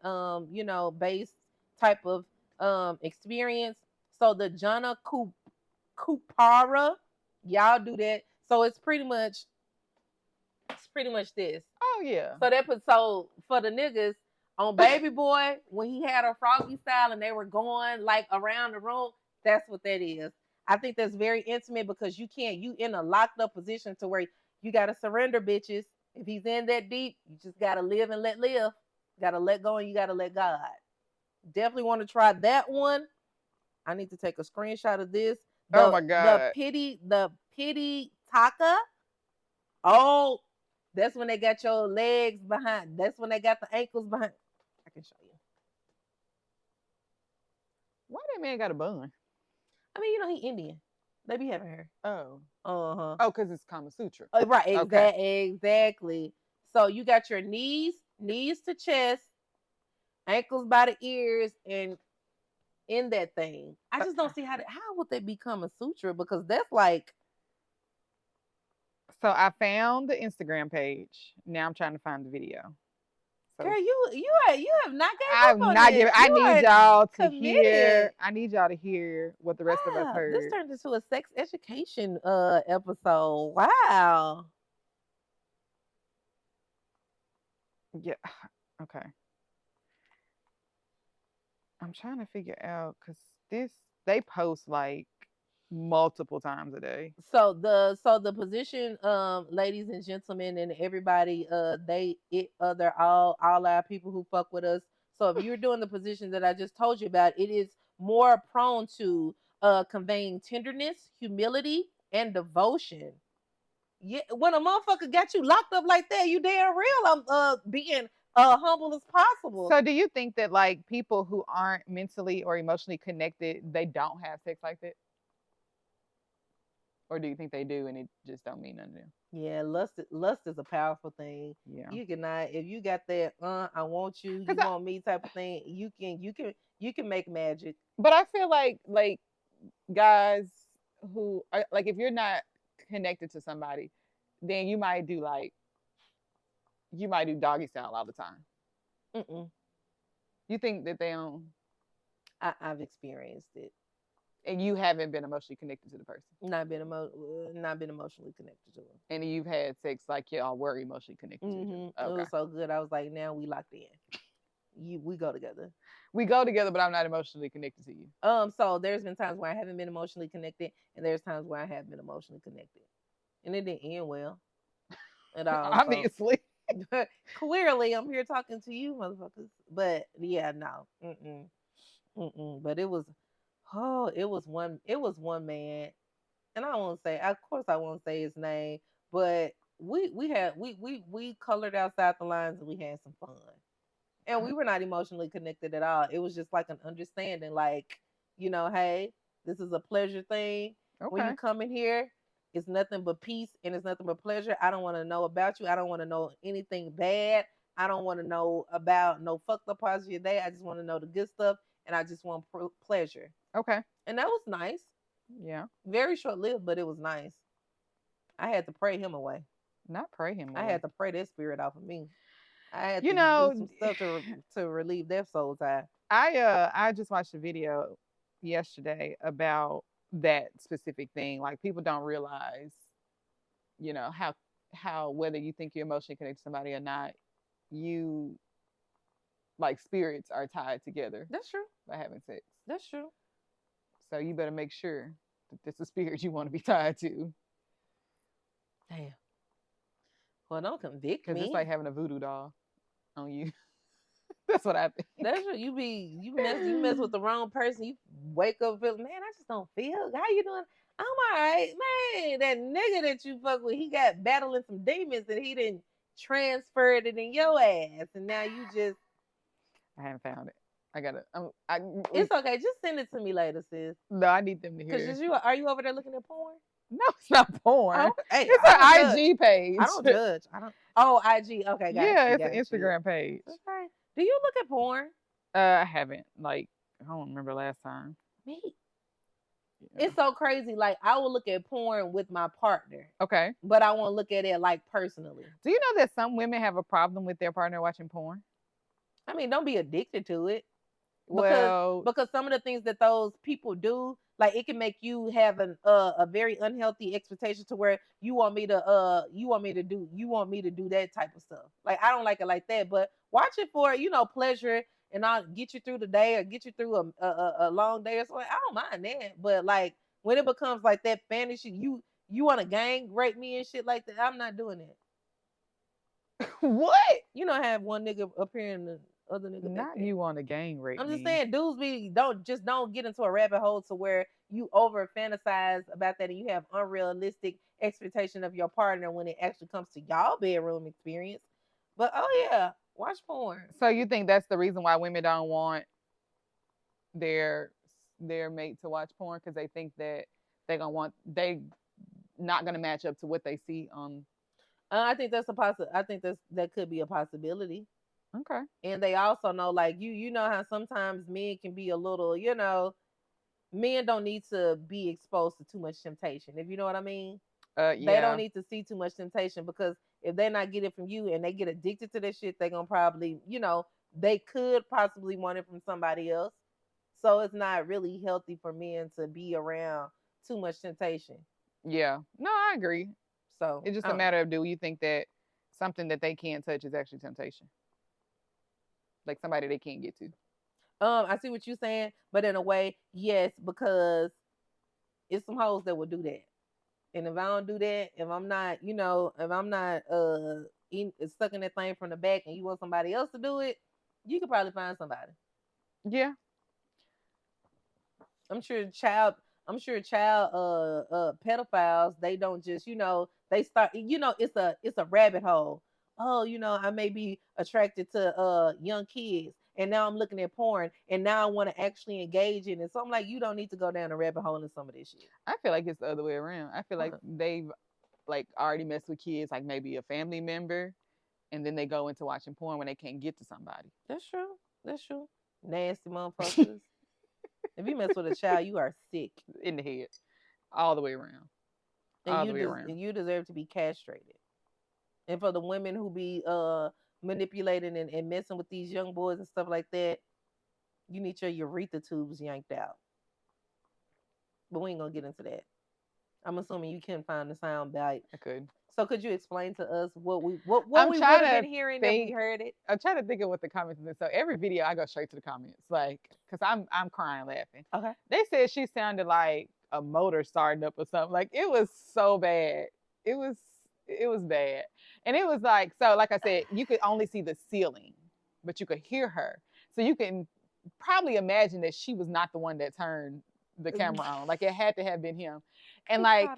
based type of experience. So the Jana Kupara, y'all do that. So it's pretty much this. Oh yeah. So for the niggas on Baby Boy, when he had a froggy style and they were going like around the room, that's what that is. I think that's very intimate because you in a locked up position to where you gotta surrender, bitches. If he's in that deep, you just gotta live and let live. You gotta let go and you gotta let God. Definitely want to try that one. I need to take a screenshot of this. Oh my God. The pity taka. Oh, that's when they got your legs behind. That's when they got the ankles behind. I can show you. Why that man got a bun? I mean, he Indian. They be having hair. Oh. Uh-huh. Oh, because it's Kama Sutra. Right, exactly. So you got your knees to chest, ankles by the ears, and in that thing. I just don't see how would they become a sutra, because that's like. So I found the Instagram page. Now I'm trying to find the video. So, girl, you have not given up on this. I need y'all to hear. I need y'all to hear what the rest of us heard. This turned into a sex education episode. Wow. Yeah. Okay. I'm trying to figure out because they post like multiple times a day. So the position, ladies and gentlemen, and everybody, they're all our people who fuck with us. So if you're doing the position that I just told you about, it is more prone to conveying tenderness, humility, and devotion. Yeah, when a motherfucker got you locked up like that, you damn real. I'm being humble as possible. So do you think that like people who aren't mentally or emotionally connected, they don't have sex like that? Or do you think they do and it just don't mean nothing to them? Yeah, lust is a powerful thing. Yeah. You cannot, if you got that I want you want me type of thing, you can make magic. But I feel like guys who are like, if you're not connected to somebody, then you might do doggy style all the time. You think that they don't? I've experienced it. And you haven't been emotionally connected to the person? Not been emotionally connected to them. And you've had sex like y'all were emotionally connected to them. Okay. It was so good. I was like, now we locked in. We go together. We go together, but I'm not emotionally connected to you. So there's been times where I haven't been emotionally connected, and there's times where I have been emotionally connected. And it didn't end well at all. Obviously. So. Clearly, I'm here talking to you, motherfuckers. But yeah, no. But it was one man, and I won't say, of course I won't say his name, but we colored outside the lines and we had some fun. And we were not emotionally connected at all. It was just like an understanding, like, hey, this is a pleasure thing. Okay. When you come in here, it's nothing but peace and it's nothing but pleasure. I don't want to know about you. I don't want to know anything bad. I don't want to know about no fucked up parts of your day. I just want to know the good stuff, and I just want pleasure. Okay. And that was nice. Yeah. Very short-lived, but it was nice. I had to pray him away. Not pray him away. I had to pray that spirit off of me. I had to do some stuff to relieve their soul tie. I just watched a video yesterday about that specific thing. Like, people don't realize, how whether you think you're emotionally connected to somebody or not, you, like, spirits are tied together. That's true. By having sex. That's true. So you better make sure that this is a spirit you want to be tied to. Damn. Well, don't convict me. Because it's like having a voodoo doll on you. That's what I think. That's what you mess with the wrong person. You wake up feeling, man, I just don't feel. How you doing? I'm all right, man. That nigga that you fuck with, he got battling some demons and he didn't transfer it in your ass, and now you just. I haven't found it. I gotta. It's okay. Just send it to me later, sis. No, I need them to hear. Because are you over there looking at porn? No, it's not porn. Oh, hey, it's an IG page. I don't judge. Oh, IG. Okay, it's an Instagram page. Okay. Do you look at porn? I haven't. Like, I don't remember last time. Me. Yeah. It's so crazy. Like, I will look at porn with my partner. Okay. But I won't look at it, like, personally. Do you know that some women have a problem with their partner watching porn? I mean, don't be addicted to it. Because some of the things that those people do, like, it can make you have a very unhealthy expectation to where you want me to do that type of stuff. Like, I don't like it like that, but watch it for, pleasure, and I'll get you through the day or get you through a long day or something. I don't mind that. But, like, when it becomes like that fantasy, you want to gang rape me and shit like that, I'm not doing that. What? Have one nigga appear in the other nigga. Not you want to gang rape me. I'm just saying, dudes don't get into a rabbit hole to where you over fantasize about that and you have unrealistic expectation of your partner when it actually comes to y'all bedroom experience. But oh yeah, watch porn. So you think that's the reason why women don't want their mate to watch porn, because they think that they not gonna match up to what they see on. I think that's I think that could be a possibility. Okay. And they also know, like, you know how sometimes men can be a little, men don't need to be exposed to too much temptation, if you know what I mean. Yeah. They don't need to see too much temptation, because if they're not getting it from you and they get addicted to that shit, they're gonna probably, they could possibly want it from somebody else. So it's not really healthy for men to be around too much temptation. Yeah. No, I agree. So it's just a matter of, do you think that something that they can't touch is actually temptation? Like somebody they can't get to. I see what you're saying, but in a way, yes, because it's some hoes that will do that. And if I don't do that, if I'm not stuck in that thing from the back and you want somebody else to do it, you could probably find somebody. Yeah. I'm sure child pedophiles, they don't just, they start, it's a rabbit hole. Oh, I may be attracted to young kids, and now I'm looking at porn, and now I want to actually engage in it. So I'm like, you don't need to go down a rabbit hole in some of this shit. I feel like it's the other way around. I feel like they've already messed with kids, like maybe a family member, and then they go into watching porn when they can't get to somebody. That's true. Nasty motherfuckers. If you mess with a child, you are sick in the head, all the way around. And you deserve to be castrated. And for the women who be manipulating and messing with these young boys and stuff like that, you need your urethra tubes yanked out. But we ain't gonna get into that. I'm assuming you couldn't find the sound bite. I could. So could you explain to us what we would have been hearing if we heard it? I'm trying to think of what the comments are. So every video I go straight to the comments, like, because I'm crying laughing. Okay. They said she sounded like a motor starting up or something. Like, it was so bad. It was bad. And it was like, so like I said, you could only see the ceiling, but you could hear her. So you can probably imagine that she was not the one that turned the camera on. Like, it had to have been him. And like,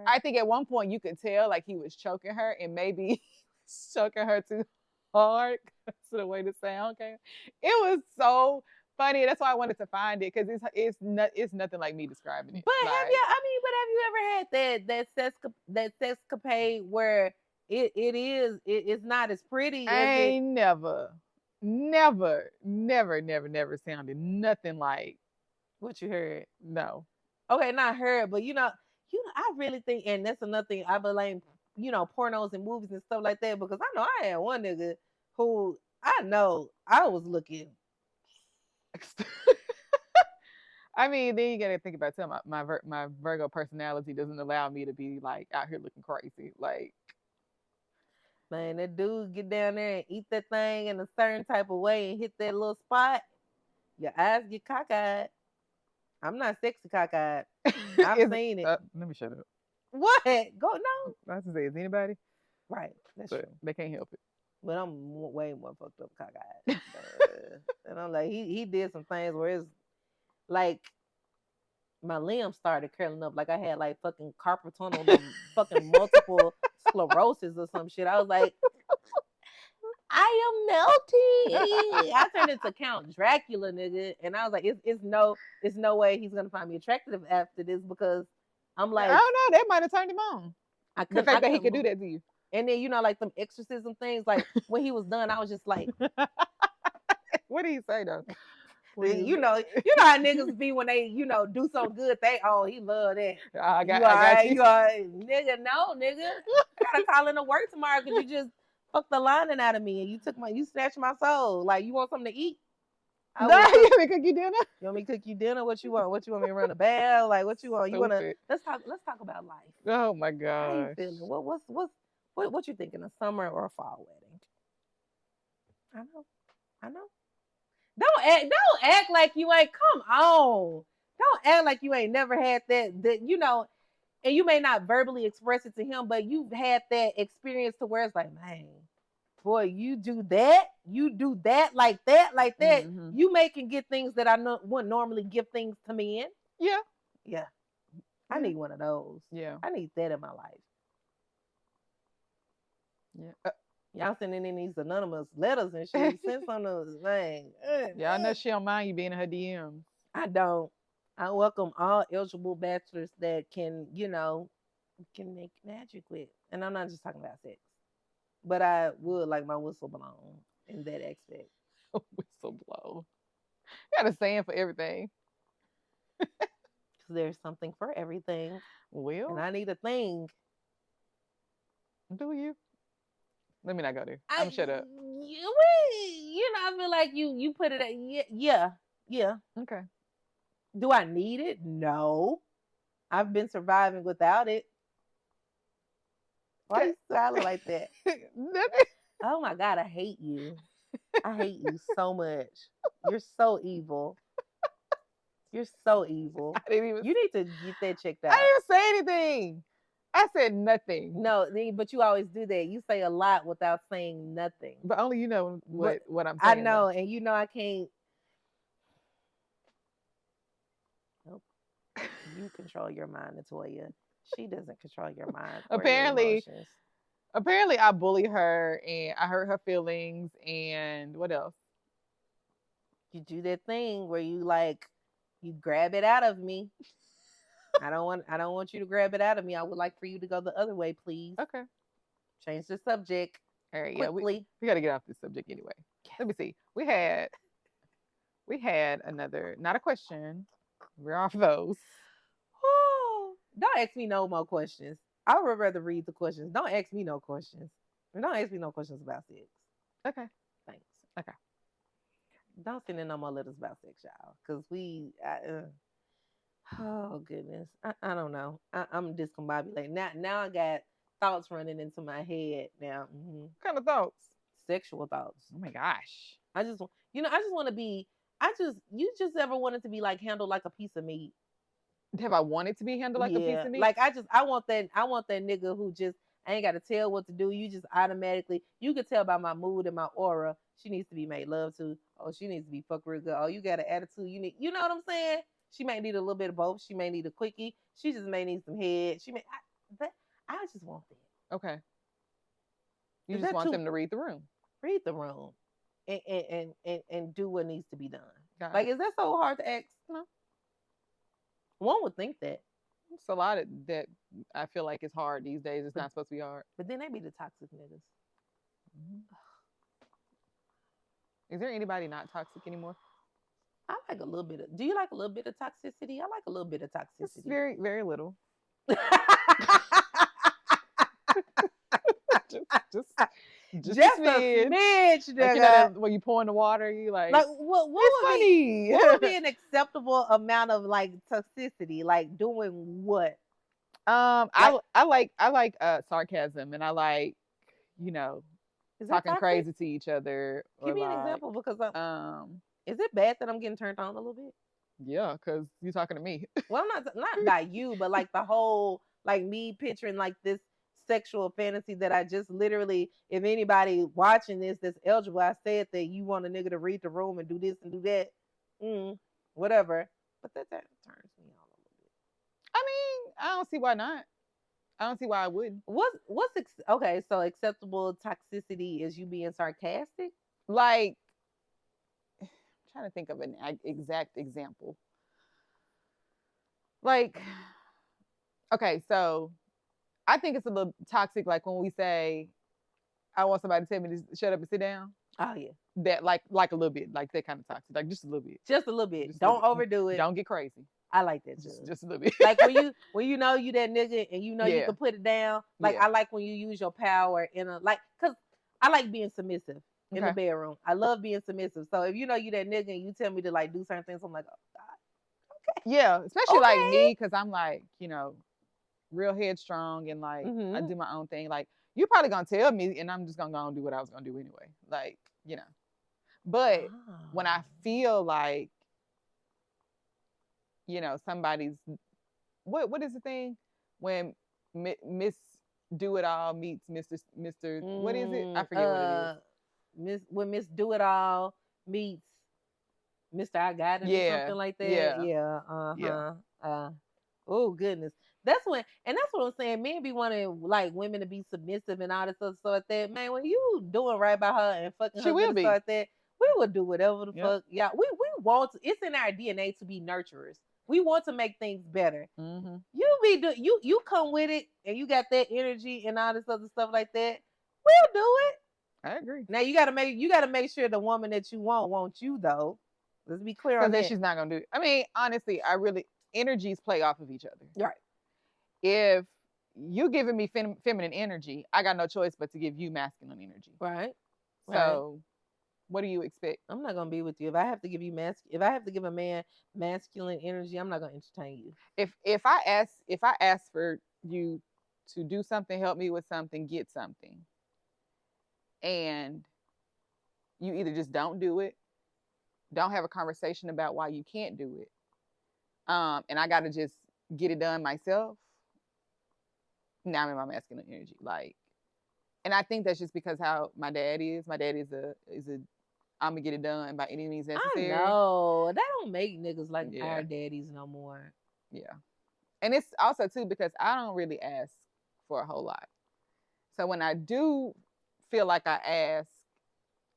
I think at one point you could tell like he was choking her, and maybe choking her too hard because of the way the sound came. It was so funny. That's why I wanted to find it, because it's nothing like me describing it. But have you ever had that sexcapade where it's not as pretty? Never sounded nothing like what you heard. No. Okay, not heard, but I really think, and that's another thing, I blame pornos and movies and stuff like that, because I know I had one nigga who I know I was looking. I mean, then you gotta think about it too. My Virgo personality doesn't allow me to be like out here looking crazy. Like, man, that dude get down there and eat that thing in a certain type of way and hit that little spot, your eyes get cockeyed. I'm not sexy cockeyed. I've seen it. Let me shut up. What? Go no. I was to say, is anybody? Right. That's true. They can't help it. But I'm way more fucked up cockeyed. And I'm like, he did some things where it's like my limbs started curling up, like I had like fucking carpal tunnel, fucking multiple sclerosis or some shit. I was like, I am melting. I turned into Count Dracula, nigga, and I was like, it's no way he's gonna find me attractive after this, because I'm like, I don't know, that might have turned him on. The fact that he could do that to you. And then like them exorcism things, like when he was done, I was just like, what did he say though? You know how niggas be when they do so good. He love that. I got you. You nigga, no nigga. I gotta call in to work tomorrow because you just fucked the lining out of me and you snatched my soul. Like, you want something to eat? You want me to cook you dinner? You want me to cook you dinner? What you want? What you want me to run a bath? Like, what you want? You wanna let's talk about life. Oh my god. How you feeling? What you thinking? A summer or a fall wedding? I know. Don't act like you ain't. Come on. Don't act like you ain't never had that and you may not verbally express it to him, but you've had that experience to where it's like, man, boy, you do that like that. Mm-hmm. You can get things that I wouldn't normally give things to men. Yeah. I need one of those. Yeah. I need that in my life. Yeah. Y'all sending in these anonymous letters and shit. Send some of those things. Yeah, I know she don't mind you being in her DMs. I don't. I welcome all eligible bachelors that can make magic with. And I'm not just talking about sex. But I would like my whistle blown in that aspect. Whistle blown. You got a saying for everything. There's something for everything. Well. And I need a thing. Do you? Let me not go there. I'm shut up. I feel like you put it at, yeah. Okay. Do I need it? No. I've been surviving without it. Why are you silent like that? Oh my God, I hate you. I hate you so much. You're so evil. You're so evil. You need to get that checked out. I didn't say anything. I said nothing. No, but you always do that. You say a lot without saying nothing. But only you know what I'm saying. I know, and I can't. Nope. You control your mind, Natoya. She doesn't control your mind. Apparently, I bully her and I hurt her feelings. And what else? You do that thing where you grab it out of me. I don't want you to grab it out of me. I would like for you to go the other way, please. Okay. Change the subject. All right. Quickly. Yeah, we got to get off this subject anyway. Yes. Let me see. We had another, not a question. We're off those. Don't ask me no more questions. I would rather read the questions. Don't ask me no questions. Don't ask me no questions about sex. Okay. Thanks. Okay. Don't send in no more letters about sex, y'all. Because oh goodness, I don't know. I'm discombobulated now. I got thoughts running into my head now. Mm-hmm. What kind of thoughts? Sexual thoughts. Oh my gosh. I just want to be. You just ever wanted to be handled like a piece of meat? Have I wanted to be handled like a piece of meat? I want that nigga who just I ain't got to tell what to do. You just automatically, you can tell by my mood and my aura. She needs to be made love to. Oh, she needs to be fucked real good. Oh, you got an attitude. You know what I'm saying? She may need a little bit of both. She may need a quickie. She just may need some head. I just want that. Okay. You just want them to read the room. Read the room. And do what needs to be done. Got it. Is that so hard to ask? No. One would think that. It's a lot that I feel like it's hard these days. It's not supposed to be hard. But then they be the toxic niggas. Mm-hmm. Is there anybody not toxic anymore? I like a little bit of. Do you like a little bit of toxicity? I like a little bit of toxicity. It's very, very little. just a smidge. Like, you know that when you pour in the water, you like what would be an acceptable amount of like toxicity? Like doing what? I like sarcasm, and I like, you know, talking crazy to each other. Give me an example, because is it bad that I'm getting turned on a little bit? Yeah, because you're talking to me. Well, not by you, but like the whole, like me picturing like this sexual fantasy that I just literally, if anybody watching this that's eligible, I said that you want a nigga to read the room and do this and do that, whatever. But that turns me on a little bit. I mean, I don't see why not. I don't see why I wouldn't. Okay? So acceptable toxicity is you being sarcastic. Like, I'm trying to think of an exact example. Like, okay, so I think it's a little toxic. Like when we say, "I want somebody to tell me to shut up and sit down." Oh yeah, that like a little bit, like that kind of toxic, like just a little bit. Just a little bit. Don't overdo it. Don't get crazy. I like that too. Just a little bit. Like when you know you that nigga and you know you can put it down. Like I like when you use your power in a because I like being submissive in the bedroom. I love being submissive. So if you know you that nigga and you tell me to like do certain things, I'm like, oh God. Okay. Yeah, especially like me, because I'm like, you know, real headstrong and like I do my own thing. Like you're probably gonna tell me, and I'm just gonna go and do what I was gonna do anyway. Like, you know. But when I feel like, you know, somebody's what is the thing when Miss Do It All meets Mr. What is it? I forget what it is. When Miss Do It All meets Mr. I Got It or something like that. Yeah. Oh goodness. That's what I'm saying. Men be wanting like women to be submissive and all this other stuff like that. Man, when you doing right by her and fucking her and stuff like that, we will do whatever the fuck. Yeah, we want to. It's in our DNA to be nurturers. We want to make things better. Mm-hmm. You come with it, and you got that energy and all this other stuff like that. We'll do it. I agree. Now you gotta make sure the woman that you wants you though. Let's be clear on that. Because then she's not gonna do it. I mean, honestly, energies play off of each other. Right. If you giving me feminine energy, I got no choice but to give you masculine energy. Right. So, what do you expect? I'm not gonna be with you if I have to give you if I have to give a man masculine energy. I'm not gonna entertain you. If I ask for you to do something, help me with something, get something, and you either just don't do it, don't have a conversation about why you can't do it, and I gotta just get it done myself. Now I'm in my masculine energy, like, and I think that's just because how my dad is. My dad is a I'm gonna get it done by any means necessary. I know that don't make niggas like our daddies no more. Yeah, and it's also too because I don't really ask for a whole lot. So when I do feel like I ask,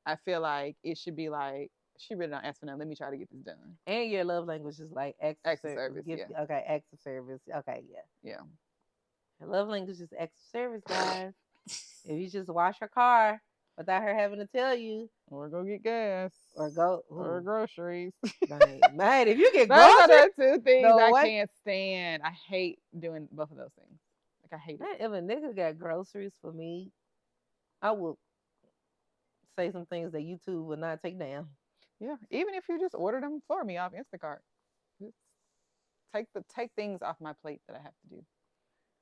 I feel like it should be like she really don't ask for nothing. Let me try to get this done. And your love language is like acts of service. Okay, acts of service. Okay, yeah. Her love language is acts of service, guys. If you just wash her car without her having to tell you, or go get gas, or groceries. Man, if you get groceries, those are two things I can't stand. I hate doing both of those things. Like I hate it. If a nigga got groceries for me, I will say some things that YouTube would not take down. Yeah, even if you just order them for me off Instacart, just take things off my plate that I have to do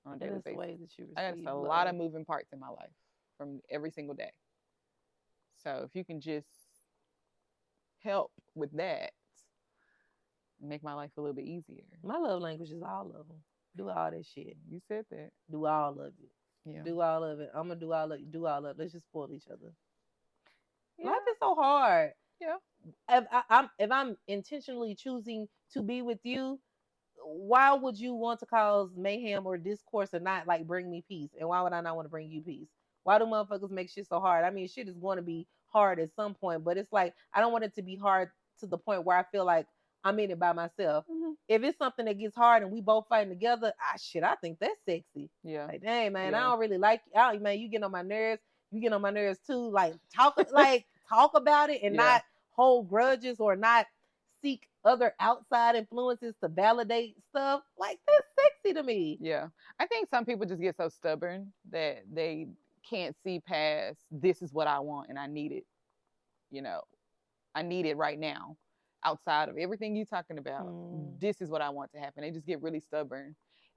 on a daily basis. I got a lot of moving parts in my life from every single day. So if you can just help with that, make my life a little bit easier. My love language is all of them. Do all that shit. You said that. Do all of it. Yeah. Do all of it. I'm gonna do all of it. Do all of it. Let's just spoil each other. Yeah. Life is so hard. Yeah. If I'm intentionally choosing to be with you, why would you want to cause mayhem or discourse or not like bring me peace? And why would I not want to bring you peace? Why do motherfuckers make shit so hard? I mean, shit is going to be hard at some point, but it's like I don't want it to be hard to the point where I feel like I'm in it by myself. Mm-hmm. If it's something that gets hard and we both fighting together, I think that's sexy. Yeah. Like, dang, man, I don't really like you. Man, you get on my nerves. You get on my nerves too. Like talk about it and not hold grudges or not seek other outside influences to validate stuff. Like that's sexy to me. Yeah. I think some people just get so stubborn that they can't see past, this is what I want and I need it, you know, I need it right now. Outside of everything you're talking about, this is what I want to happen. They just get really stubborn.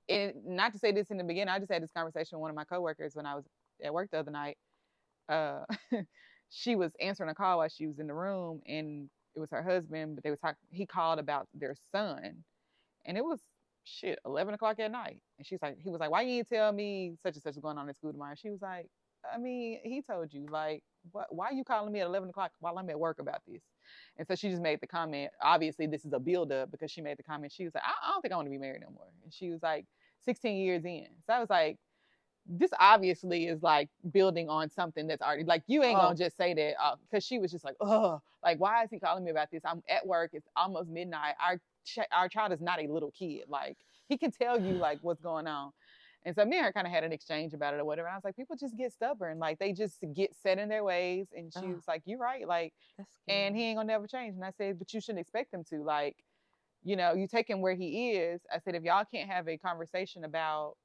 And not to say this in the beginning, I just had this conversation with one of my coworkers when I was at work the other night. She was answering a call while she was in the room, and it was her husband, but they were talking. He called about their son, and it was 11 o'clock at night. And he was like, why you didn't tell me such and such is going on at school tomorrow? She was like, I mean, he told you, like, why are you calling me at 11 o'clock while I'm at work about this? And so she just made the comment. Obviously, this is a build-up because she made the comment. She was like, I don't think I want to be married no more. And she was like, 16 years in. So I was like, this obviously is like building on something that's already, like, you ain't gonna just say that, because she was just like, oh, like, why is he calling me about this? I'm at work. It's almost midnight. Our child is not a little kid. Like, he can tell you like what's going on. And so me and her kind of had an exchange about it or whatever. And I was like, people just get stubborn. Like, they just get set in their ways. And she was like, you're right. Like, and he ain't gonna never change. And I said, but you shouldn't expect him to. Like, you know, you take him where he is. I said, if y'all can't have a conversation about,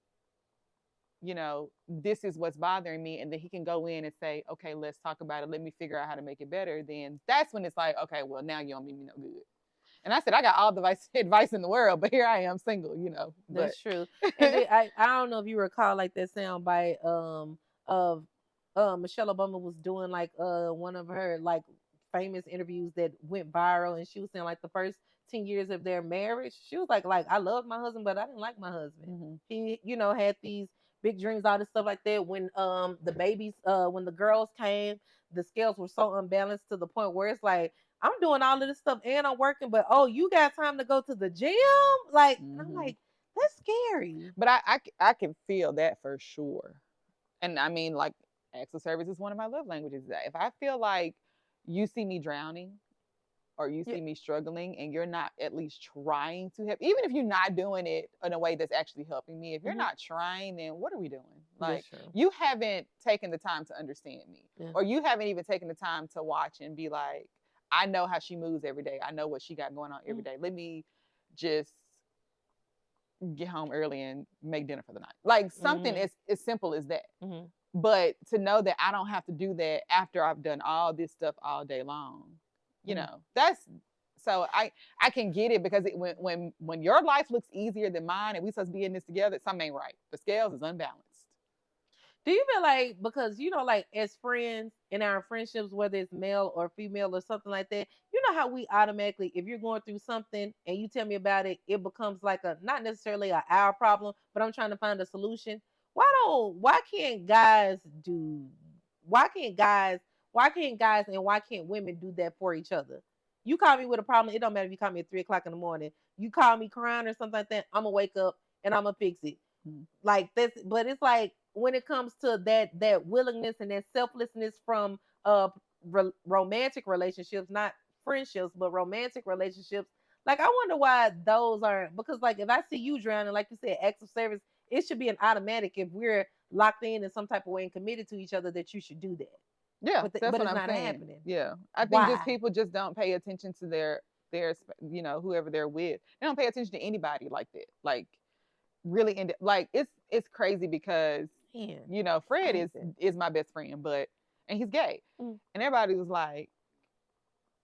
you know, this is what's bothering me, and then he can go in and say, okay, let's talk about it. Let me figure out how to make it better. Then that's when it's like, okay, well, now you don't mean me no good. And I said, I got all the advice in the world, but here I am single, you know. That's true. And then, I don't know if you recall like that sound bite of Michelle Obama was doing like one of her like famous interviews that went viral, and she was saying like the first 10 years of their marriage, she was like I love my husband, but I didn't like my husband. Mm-hmm. He, you know, had these big dreams, all this stuff like that. When the babies, when the girls came, the scales were so unbalanced to the point where it's like, I'm doing all of this stuff and I'm working, but oh, you got time to go to the gym? Like, mm-hmm. I'm like, that's scary. But I can feel that for sure. And I mean, like, acts of service is one of my love languages. If I feel like you see me drowning or you see me struggling and you're not at least trying to help, even if you're not doing it in a way that's actually helping me, if you're not trying, then what are we doing? Like, you haven't taken the time to understand me, or you haven't even taken the time to watch and be like, I know how she moves every day. I know what she got going on every day. Let me just get home early and make dinner for the night. Like, something as simple as that. Mm-hmm. But to know that I don't have to do that after I've done all this stuff all day long, you know, that's, so I can get it, because when your life looks easier than mine and we supposed to be in this together, something ain't right. The scales is unbalanced. Do you feel like, because, you know, like as friends in our friendships, whether it's male or female or something like that, you know how we automatically, if you're going through something and you tell me about it, it becomes like not necessarily our problem, but I'm trying to find a solution. Why can't guys and why can't women do that for each other? You call me with a problem. It don't matter if you call me at 3:00 in the morning. You call me crying or something like that, I'm going to wake up and I'm going to fix it. Like this, but it's like, when it comes to that willingness and that selflessness from romantic relationships, not friendships, but romantic relationships, like, I wonder why those aren't, because like, if I see you drowning, like you said, acts of service, it should be an automatic if we're locked in some type of way and committed to each other, that you should do that. Yeah, but it's not happening. Yeah, I think just people just don't pay attention to their you know, whoever they're with. They don't pay attention to anybody like that. Like, really, like, it's crazy because, you know, Fred is my best friend, and he's gay, and everybody was like,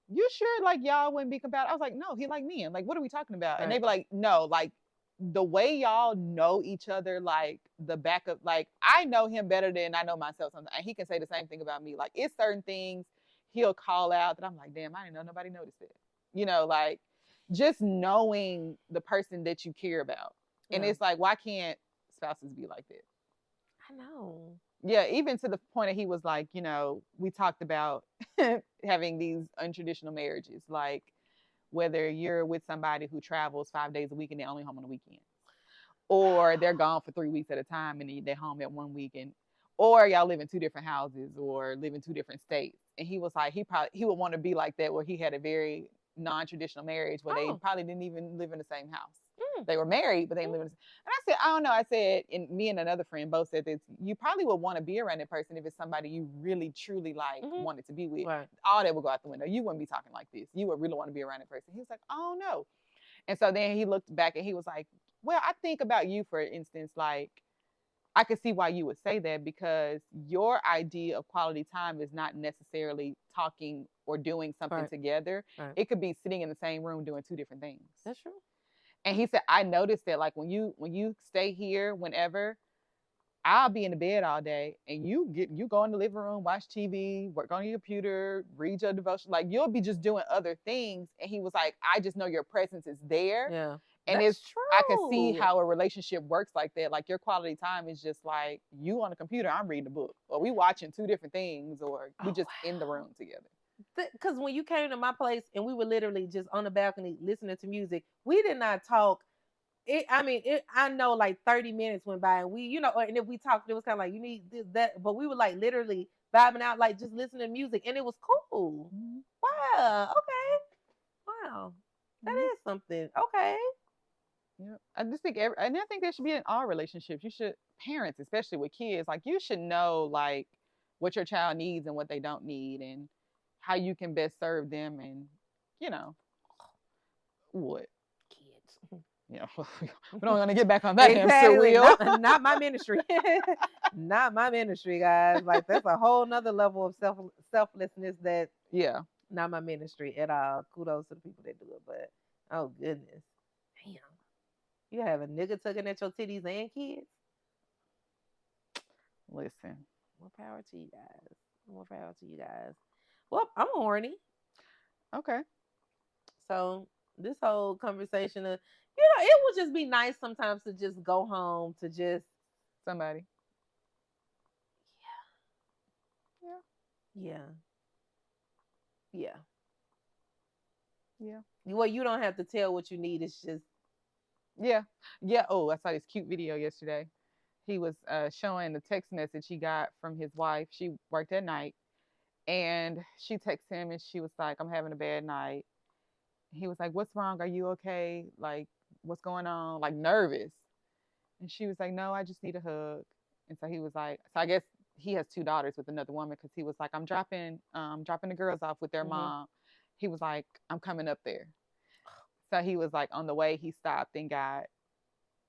you sure, like, y'all wouldn't be compatible? I was like, no, he like me, and like, what are we talking about? Right. And they be like, no, like, the way y'all know each other, like, the back of, like, I know him better than I know myself sometimes, and he can say the same thing about me. Like, it's certain things he'll call out that I'm like, damn, I didn't know nobody noticed it. You know, like, just knowing the person that you care about. And it's like, why can't spouses be like that? I know. Yeah, even to the point that he was like, you know, we talked about having these untraditional marriages, like whether you're with somebody who travels 5 days a week and they're only home on the weekend, or they're gone for 3 weeks at a time and they're home at one weekend, or y'all live in 2 different houses or live in 2 different states. And he was like, he would want to be like that, where he had a very non-traditional marriage where they probably didn't even live in the same house. They were married, but they didn't live in the same. And I said, I don't know. I said, and me and another friend both said this, you probably would want to be around that person if it's somebody you really, truly like, wanted to be with. Right. All that would go out the window. You wouldn't be talking like this. You would really want to be around that person. He was like, I don't know. And so then he looked back and he was like, well, I think about you, for instance, like, I could see why you would say that, because your idea of quality time is not necessarily talking or doing something together. It could be sitting in the same room doing two different things. That's true. And he said, I noticed that, like, when you stay here, whenever, I'll be in the bed all day, and you go in the living room, watch TV, work on your computer, read your devotion. Like, you'll be just doing other things. And he was like, I just know your presence is there. Yeah. And that's true. I can see how a relationship works like that. Like, your quality time is just like, you on the computer, I'm reading a book, or we watching two different things, or we just in the room together. Because when you came to my place and we were literally just on the balcony listening to music, we did not talk. I know like 30 minutes went by, and we, and if we talked, it was kind of like, you need this, that, but we were like literally vibing out, like just listening to music, and it was cool. Mm-hmm. Wow. Okay. Wow. That is something. Okay. Yeah. I just think and I think that should be in all relationships. You should, parents, especially with kids, like, you should know, like, what your child needs and what they don't need, and how you can best serve them, and what kids. We don't want to get back on that hamster wheel. Not my ministry. Not my ministry, guys. Like, that's a whole nother level of selflessness that not my ministry at all. Kudos to the people that do it, but oh goodness. Damn. You have a nigga tugging at your titties and kids? Listen. More power to you guys. More power to you guys. Well, I'm horny. Okay. So this whole conversation of, it would just be nice sometimes to just go home to just somebody. Yeah. Yeah. Well, you don't have to tell what you need. It's just. Yeah. Oh, I saw this cute video yesterday. He was showing the text message he got from his wife. She worked at night, and she texted him, and she was like, I'm having a bad night. He was like, what's wrong? Are you okay? Like, what's going on? Like, nervous. And she was like, no, I just need a hug. And so he was like, so I guess he has 2 daughters with another woman, because he was like, I'm dropping the girls off with their mom. He was like, I'm coming up there. So he was like, on the way, he stopped and got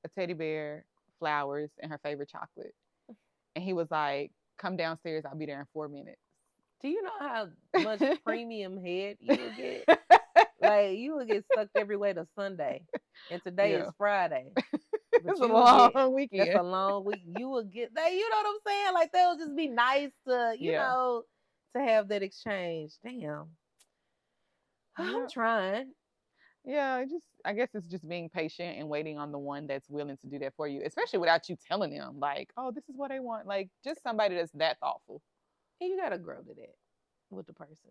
a teddy bear, flowers, and her favorite chocolate. And he was like, come downstairs, I'll be there in 4 minutes. Do you know how much premium head you would get? Like, you would get sucked every way to Sunday. And today is Friday. It's a long weekend. It's a long week. You will get that. You know what I'm saying? Like, that would just be nice to, to have that exchange. Damn. I'm trying. Yeah, I guess it's just being patient and waiting on the one that's willing to do that for you, especially without you telling them, like, oh, this is what I want. Like, just somebody that's that thoughtful. And you got to grow to that with the person.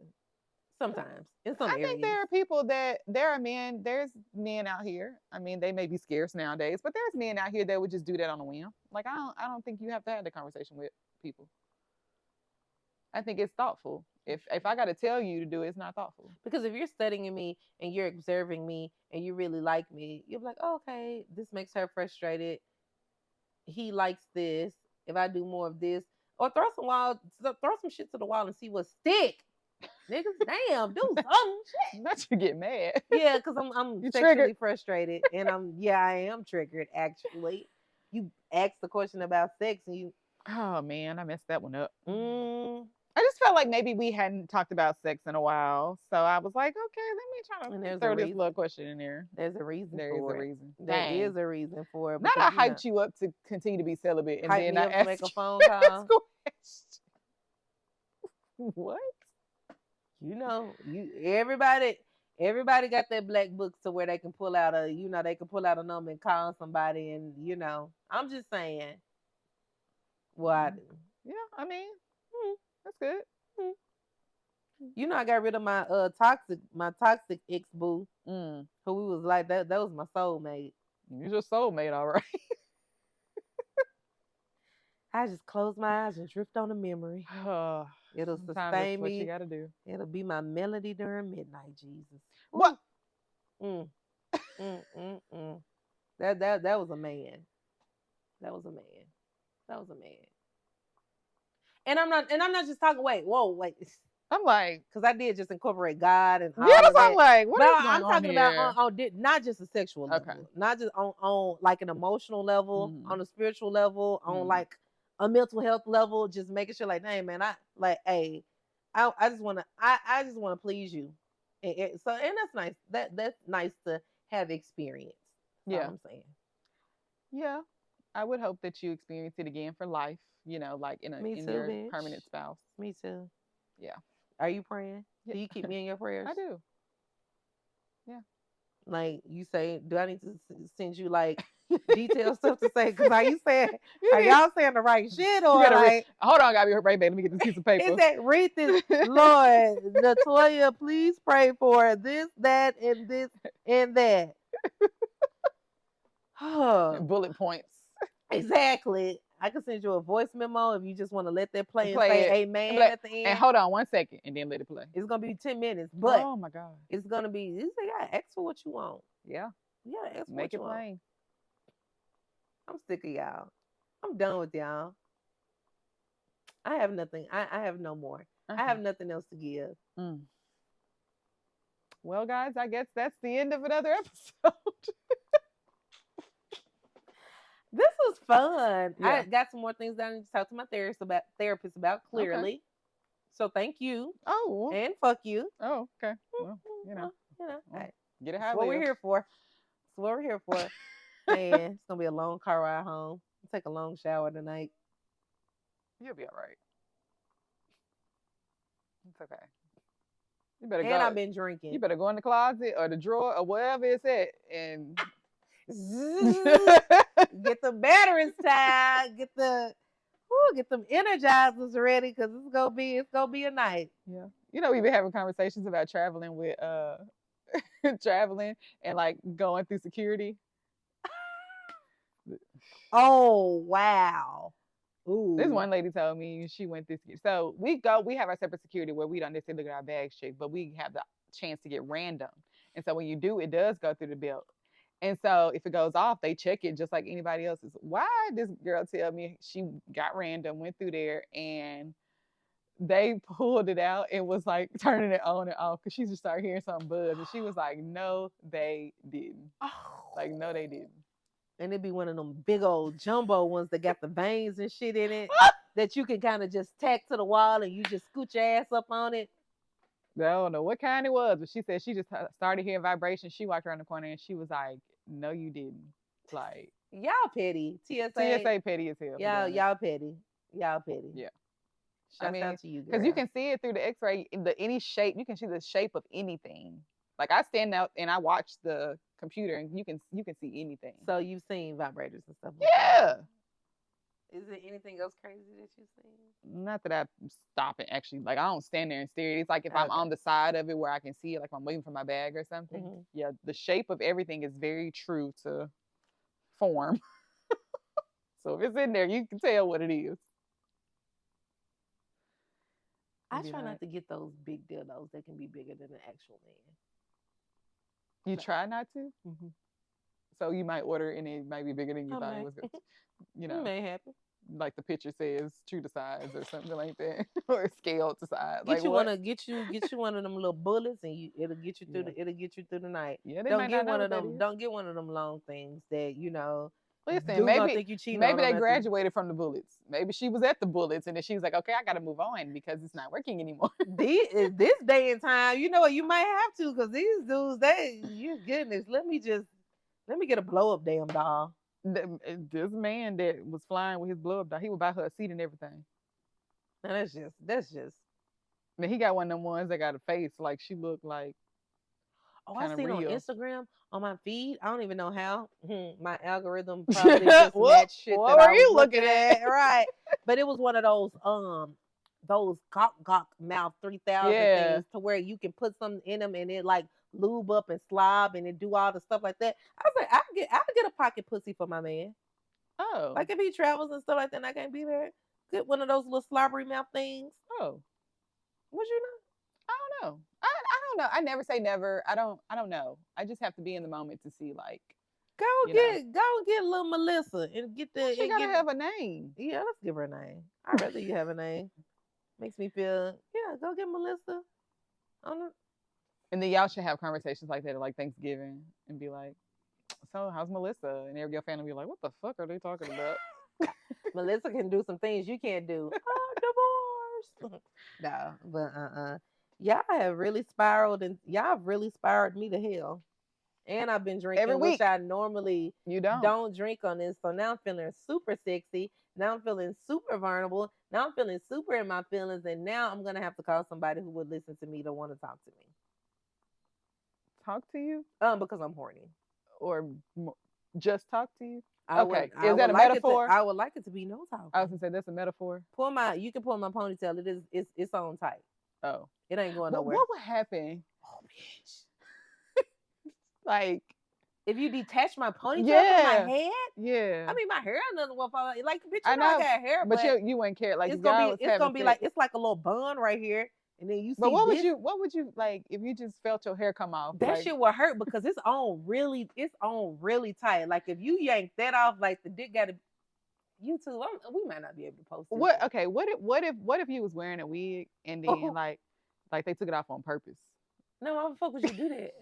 Sometimes. In some areas. I think there's men out here. I mean, they may be scarce nowadays, but there's men out here that would just do that on a whim. Like, I don't think you have to have the conversation with people. I think it's thoughtful. If I got to tell you to do it, it's not thoughtful. Because if you're studying me and you're observing me and you really like me, you're like, oh, okay, this makes her frustrated. He likes this. If I do more of this, or throw some shit to the wall and see what stick. Niggas, damn, do some shit. Not you get mad. Yeah, because I'm sexually frustrated, and I am triggered. Actually, you asked the question about sex, and you. Oh man, I messed that one up. I just felt like maybe we hadn't talked about sex in a while. So I was like, okay, let me try to throw this little question in there. There's a reason There is a reason. There is a reason for it. Not I hyped you up to continue to be celibate. And then I asked make a phone call. What? Everybody got their black books to where they can pull out a number and call somebody, and I'm just saying what I do. Yeah, I mean, that's good. I got rid of my toxic ex boo, who we was like that was my soulmate. You're your soulmate, all right. I just close my eyes and drift on a memory. It'll sustain me. What you gotta do. It'll be my melody during midnight, Jesus. What? That was a man. That was a man. And I'm not just talking. Wait. I'm like, because I did just incorporate God and all that's of that. I'm like, what but is going I'm talking on about here? on not just a sexual level, not just on like an emotional level, on a spiritual level, on like a mental health level, just making sure like, hey man, I just want to please you, and that's nice. That's nice to have experience. That's all I'm saying. Yeah, I would hope that you experience it again for life. You know, like in your bitch. permanent spouse. Me too. Yeah. Are you praying? Yeah. Do you keep me in your prayers? I do. Yeah. Like you say, do I need to send you like detailed stuff to say? Because are y'all saying the right shit or like? Hold on, I gotta be right back. Let me get this piece of paper. Is that read this, Lord, Latoya? Please pray for this, that, and this and that. Bullet points. Exactly. I can send you a voice memo if you just want to let that play and say amen at the end. And hold on 1 second and then let it play. It's going to be 10 minutes, but oh my God. It's going to be, you gotta ask for what you want. Yeah. You gotta ask for Make what you it want. plain. I'm sick of y'all. I'm done with y'all. I have nothing. I have no more. I have nothing else to give. Well, guys, I guess that's the end of another episode. This was fun. Yeah. I got some more things that I need to talk to my therapist about clearly. Okay. So thank you. Oh. And fuck you. Oh, okay. Well, well, get it how That's what we're here for. That's what we're here for. Man, it's gonna be a long car ride home. I'll take a long shower tonight. You'll be all right. It's okay. You better go. And I've been drinking. You better go in the closet or the drawer or wherever it's at and get the batteries tied, get them energizers ready because it's gonna be a night. Yeah, you know, we've been having conversations about traveling with traveling and like going through security. Oh wow! Ooh. This one lady told me she went through security. So we have our separate security where we don't necessarily look at our bags checked, but we have the chance to get random. And so when you do, it does go through the belt. And so if it goes off, they check it just like anybody else's. Why this girl tell me she got random, went through there, and they pulled it out and was like turning it on and off because she just started hearing something buzz. And she was like, no, they didn't. Like, no, they didn't. And it'd be one of them big old jumbo ones that got the veins and shit in it that you can kind of just tack to the wall and you just scoot your ass up on it. I don't know what kind it was, but she said she just started hearing vibrations. She walked around the corner and she was like, no, you didn't. Like, y'all petty. TSA petty as hell. Y'all petty. Y'all petty. Yeah. Shout out to you, because you can see it through the X-ray, any shape. You can see the shape of anything. Like I stand out and I watch the computer, and you can see anything. So you've seen vibrators and stuff. Yeah. Is there anything else crazy that you've seen? Not that I stop and actually, like, I don't stand there and stare. It's like if I'm on the side of it where I can see it, like I'm waiting for my bag or something. Mm-hmm. Yeah, the shape of everything is very true to form. So if it's in there, you can tell what it is. I try not to get those big dildos that can be bigger than an actual man. You try not to? Mm-hmm. So you might order and it might be bigger than you thought it was. You know, it may happen. Like the picture says, true to size or something like that, or scaled to size. Get you one of them little bullets, and it'll get you through the night. Yeah, don't get one of them. Don't get one of them long things that you know. Listen, maybe they graduated from the bullets. Maybe she was at the bullets and then she was like, okay, I got to move on because it's not working anymore. This day and time, you know what, you might have to, because these dudes, goodness, let me get a blow up damn doll. This man that was flying with his blow up doll, he would buy her a seat and everything. And that's just. Then he got one of them ones that got a face like she looked like. Oh, I seen on Instagram on my feed. I don't even know how. My algorithm probably just matched shit what that were you looking at? Right. But it was one of those gawk mouth 3000 things to where you can put something in them and it like lube up and slob and it do all the stuff like that. I was like, I get a pocket pussy for my man. Oh. Like if he travels and stuff like that and I can't be there, get one of those little slobbery mouth things. Oh. Would you know? I don't know. I don't know. I never say never. I don't know. I just have to be in the moment to see, like. Go get little Melissa and get the. She gotta have a name. Yeah, let's give her a name. I'd rather you have a name. Makes me feel, yeah, go get Melissa. And then y'all should have conversations like that at like Thanksgiving and be like, so how's Melissa? And your family be like, what the fuck are they talking about? Melissa can do some things you can't do. Divorce. No, but y'all have really spiraled, and y'all have really spiraled me to hell. And I've been drinking, every week, which I normally you don't drink on this. So now I'm feeling super sexy. Now I'm feeling super vulnerable. Now I'm feeling super in my feelings. And now I'm going to have to call somebody who would listen to me to want to talk to me. Talk to you? Because I'm horny. Or just talk to you? Okay. Is that a metaphor? I would like it to be no talk. I was going to say, that's a metaphor. You can pull my ponytail. It's on tight. Oh. It ain't going nowhere. What would happen? Oh, bitch. Like, if you detach my ponytail from my head, I mean, my hair doesn't want to fall out. Like, bitch, I got hair, but you wouldn't care. Like, it's gonna be like, it's like a little bun right here, and then you see. But what would you like if you just felt your hair come off? That shit would hurt because it's on really tight. Like, if you yank that off, like the dick got to. YouTube, we might not be able to post it. What? Okay. What if you was wearing a wig and then like they took it off on purpose? No, why the fuck would you do that?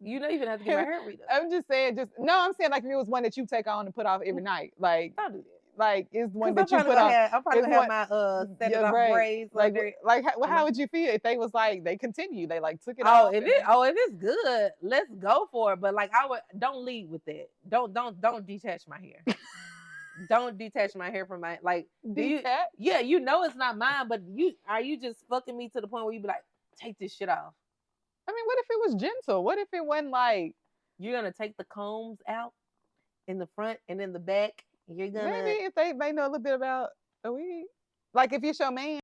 You don't even have to get my hair redone. I'm just saying, I'm saying like if it was one that you take on and put off every night, like don't do that. Like it's one that you put on. I'm probably gonna have my set it off braids. How would you feel if they was like they continue? They like took it off. If it's good, let's go for it. But like don't lead with that. Don't detach my hair. Don't detach my hair from my detach? You know it's not mine, but are you just fucking me to the point where you be like, take this shit off? I mean, what if it was gentle? What if it wasn't like you're gonna take the combs out in the front and in the back? You're gonna maybe if they know a little bit about a wig. Like if it's your man